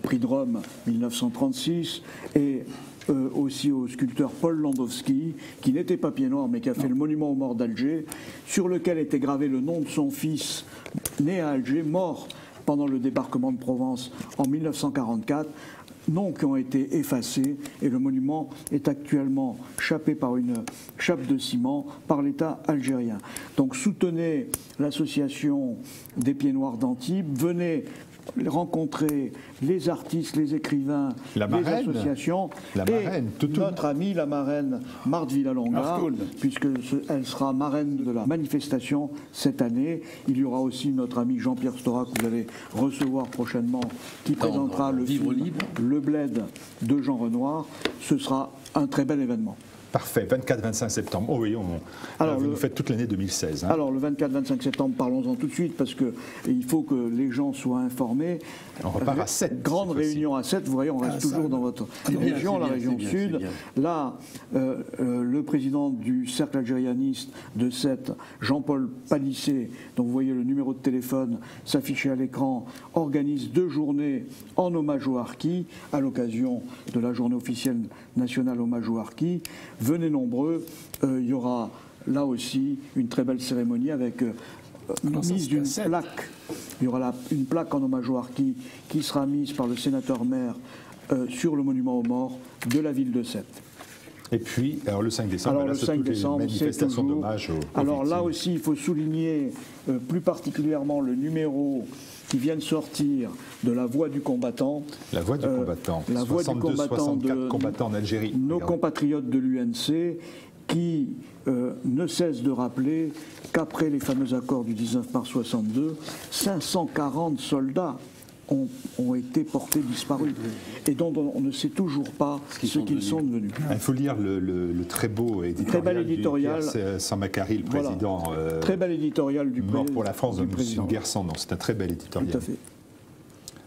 prix de Rome 1936, et aussi au sculpteur Paul Landowski, qui n'était pas pied noir, mais qui a fait le monument aux morts d'Alger, sur lequel était gravé le nom de son fils, né à Alger, mort pendant le débarquement de Provence en 1944, noms qui ont été effacés, et le monument est actuellement chapé par une chape de ciment par l'État algérien. Donc soutenez l'association des Pieds Noirs d'Antibes, venez rencontrer les artistes, les écrivains, les associations, et notre amie la marraine Marthe Villalonga, puisqu'elle sera marraine de la manifestation cette année. Il y aura aussi notre ami Jean-Pierre Storac, que vous allez recevoir prochainement, qui présentera le film Le Bled de Jean Renoir. Ce sera un très bel événement. Parfait, 24-25 septembre. Oh oui, vous nous faites toute l'année 2016. Hein. Alors le 24-25 septembre, parlons-en tout de suite, parce qu'il faut que les gens soient informés. On repart à 7. Grande réunion à 7, vous voyez, on reste toujours dans votre région, la région sud. Là, le président du cercle algérianiste de 7, Jean-Paul Palissé, dont vous voyez le numéro de téléphone s'afficher à l'écran, organise 2 journées en hommage aux harkis, à l'occasion de la journée officielle nationale hommage aux harkis. Venez nombreux, il y aura là aussi une très belle cérémonie avec mise d'une plaque. Il y aura une plaque en hommage aux harkis qui sera mise par le sénateur-maire sur le monument aux morts de la ville de Sète. Et puis, alors le 5 décembre, là, c'est toutes les manifestations d'hommage aux alors victimes. Là aussi, il faut souligner plus particulièrement le numéro qui vient de sortir de La Voix du combattant. La Voix du combattant. La Voix du combattant 64 combattants en Algérie. Nos compatriotes de l'UNC qui ne cessent de rappeler qu'après les fameux accords du 19 mars 62, 540 soldats ont été portés disparus et dont on ne sait toujours pas ce qu'ils sont devenus. Il faut lire le très beau éditorial, très bel éditorial du Samakari, le président. Très bel éditorial du mort pour la France, c'est une guerre sans nom. C'est un très bel éditorial. Tout à fait.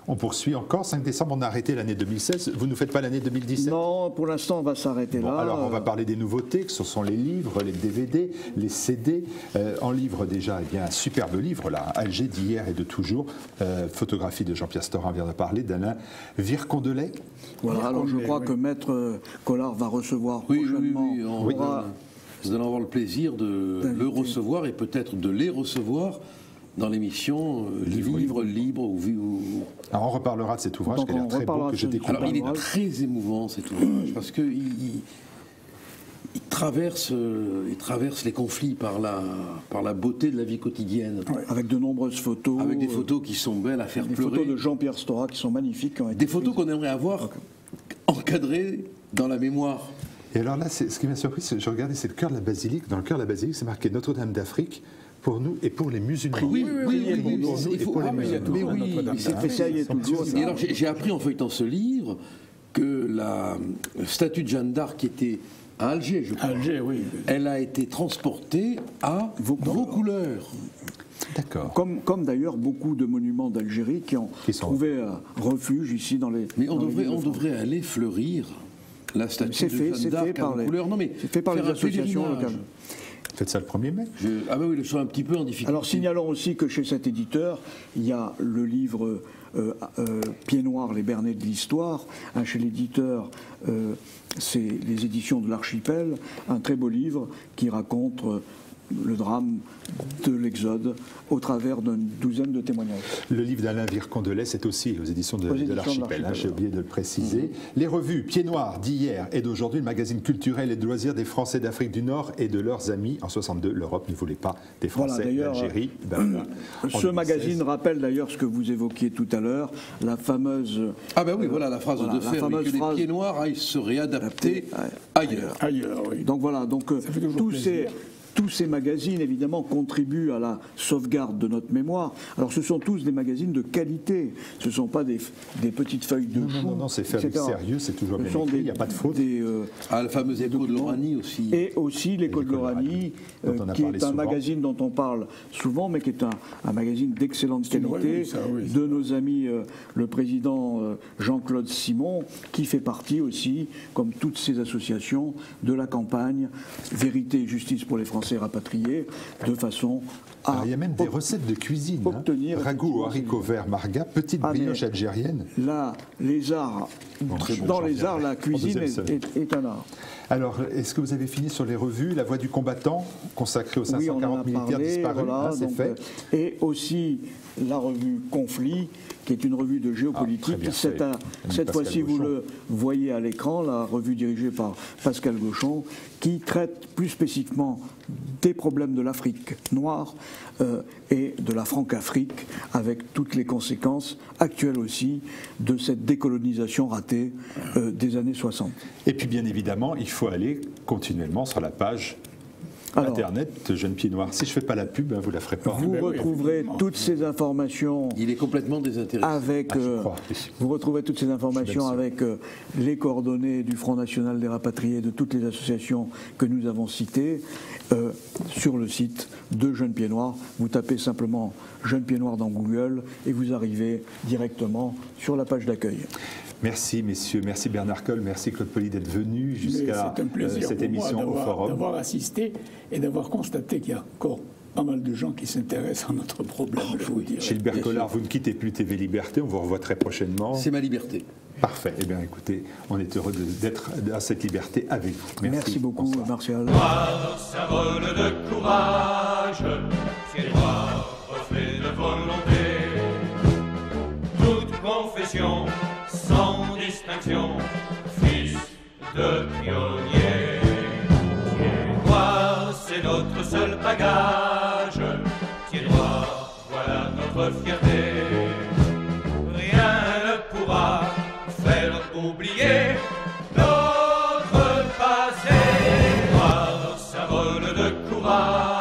On poursuit encore. 5 décembre, on a arrêté l'année 2016. Vous ne faites pas l'année 2017 ? Non, pour l'instant, on va s'arrêter là. Alors, on va parler des nouveautés, que ce sont les livres, les DVD, les CD. En livre, déjà, eh bien, un superbe livre, là, Alger d'hier et de toujours. Photographie de Jean-Pierre Storin vient de parler, d'Alain Vircondelet. Voilà, alors je crois que Maître Collard va recevoir prochainement. Nous allons avoir le plaisir de le recevoir et peut-être de les recevoir dans l'émission Livre libre ou Alors on reparlera de cet ouvrage qui a l'air très beau, que j'ai découvert. Alors il est très émouvant cet ouvrage parce que il traverse les conflits par la beauté de la vie quotidienne. Avec de nombreuses photos. Avec des photos qui sont belles à faire pleurer. Des photos de Jean-Pierre Storac qui sont magnifiques. Des photos qu'on aimerait avoir encadrées dans la mémoire. Et alors là, ce qui m'a surpris, je regardais, c'est le cœur de la basilique. Dans le cœur de la basilique, c'est marqué Notre-Dame d'Afrique. Pour nous et pour les musulmans. Oui, c'est alors j'ai appris en feuilletant ce livre que la statue de Jeanne d'Arc qui était à Alger, je crois, elle a été transportée à vos couleurs. D'accord. Comme d'ailleurs beaucoup de monuments d'Algérie qui ont trouvé refuge ici dans les. Mais on devrait aller fleurir la statue de Jeanne d'Arc à vos couleurs. Non mais c'est fait par les associations locales. Faites ça le 1er mai. Ah ben oui, je suis un petit peu en difficulté. Alors signalons aussi que chez cet éditeur, il y a le livre Pieds Noirs, les Bernets de l'Histoire. Chez l'éditeur, c'est les éditions de l'Archipel, un très beau livre qui raconte le drame de l'Exode au travers d'une douzaine de témoignages. Le livre d'Alain Vircondelet, c'est aussi aux éditions de l'Archipel, j'ai oublié de le préciser. Les revues Pieds Noirs d'hier et d'aujourd'hui, le magazine culturel et de loisirs des Français d'Afrique du Nord et de leurs amis. En 62, l'Europe ne voulait pas des Français d'Algérie. Ce magazine rappelle d'ailleurs ce que vous évoquiez tout à l'heure, la fameuse... Ah ben oui, voilà la phrase de fer, que les Pieds Noirs aillent se réadapter ailleurs. Donc voilà, tous ces magazines, évidemment, contribuent à la sauvegarde de notre mémoire. Alors, ce sont tous des magazines de qualité. Ce ne sont pas des petites feuilles de chou. Non, c'est fait avec sérieux, c'est toujours bien écrit, il n'y a pas de faute. La fameuse Écho de l'Oranie aussi. Et aussi l'Écho de l'Oranie, qui est un magazine dont on parle souvent, mais qui est un magazine d'excellente qualité, de nos amis, le président Jean-Claude Simon, qui fait partie aussi, comme toutes ces associations, de la campagne Vérité et Justice pour les Français Français rapatriés, de façon à... Alors, il y a même des recettes de cuisine. Obtenir ragoût aux haricots verts marga, petite brioche algérienne. Là, les arts, dans les arts, la cuisine est un art. Alors, est-ce que vous avez fini sur les revues La Voix du combattant, consacrée aux 540 militaires disparus, voilà, c'est fait. Et aussi la revue Conflit, qui est une revue de géopolitique. Cette fois-ci, vous le voyez à l'écran, la revue dirigée par Pascal Gauchon, qui traite plus spécifiquement des problèmes de l'Afrique noire et de la Franc-Afrique, avec toutes les conséquences actuelles aussi de cette décolonisation ratée des années 60. Et puis bien évidemment, il faut aller continuellement sur la page Internet Jeune Pied Noir. Si je ne fais pas la pub, vous ne la ferez pas. Vous retrouverez toutes ces informations. Il est complètement désintéressé. Vous retrouverez toutes ces informations avec les coordonnées du Front National des Rapatriés, de toutes les associations que nous avons citées, sur le site de Jeune Pied Noir. Vous tapez simplement Jeune Pied Noir dans Google et vous arrivez directement sur la page d'accueil. Merci messieurs, merci Bernard Colle, merci Claude Poli d'être venu jusqu'à cette émission au Forum. D'avoir assisté et d'avoir constaté qu'il y a encore pas mal de gens qui s'intéressent à notre problème, je vous dire. Gilbert Collard, vous ne quittez plus TV Liberté, on vous revoit très prochainement. C'est ma liberté. Parfait. Eh bien écoutez, on est heureux d'être à cette liberté avec vous. Merci beaucoup, Martial. Symbole de courage, pied noir, reflet de volonté. Toute confession, sans distinction, fils de pionnier. Pied noir, c'est notre seul bagage. Pied noir, voilà notre fierté. Rien ne pourra faire oublier notre passé. Noir, symbole de courage.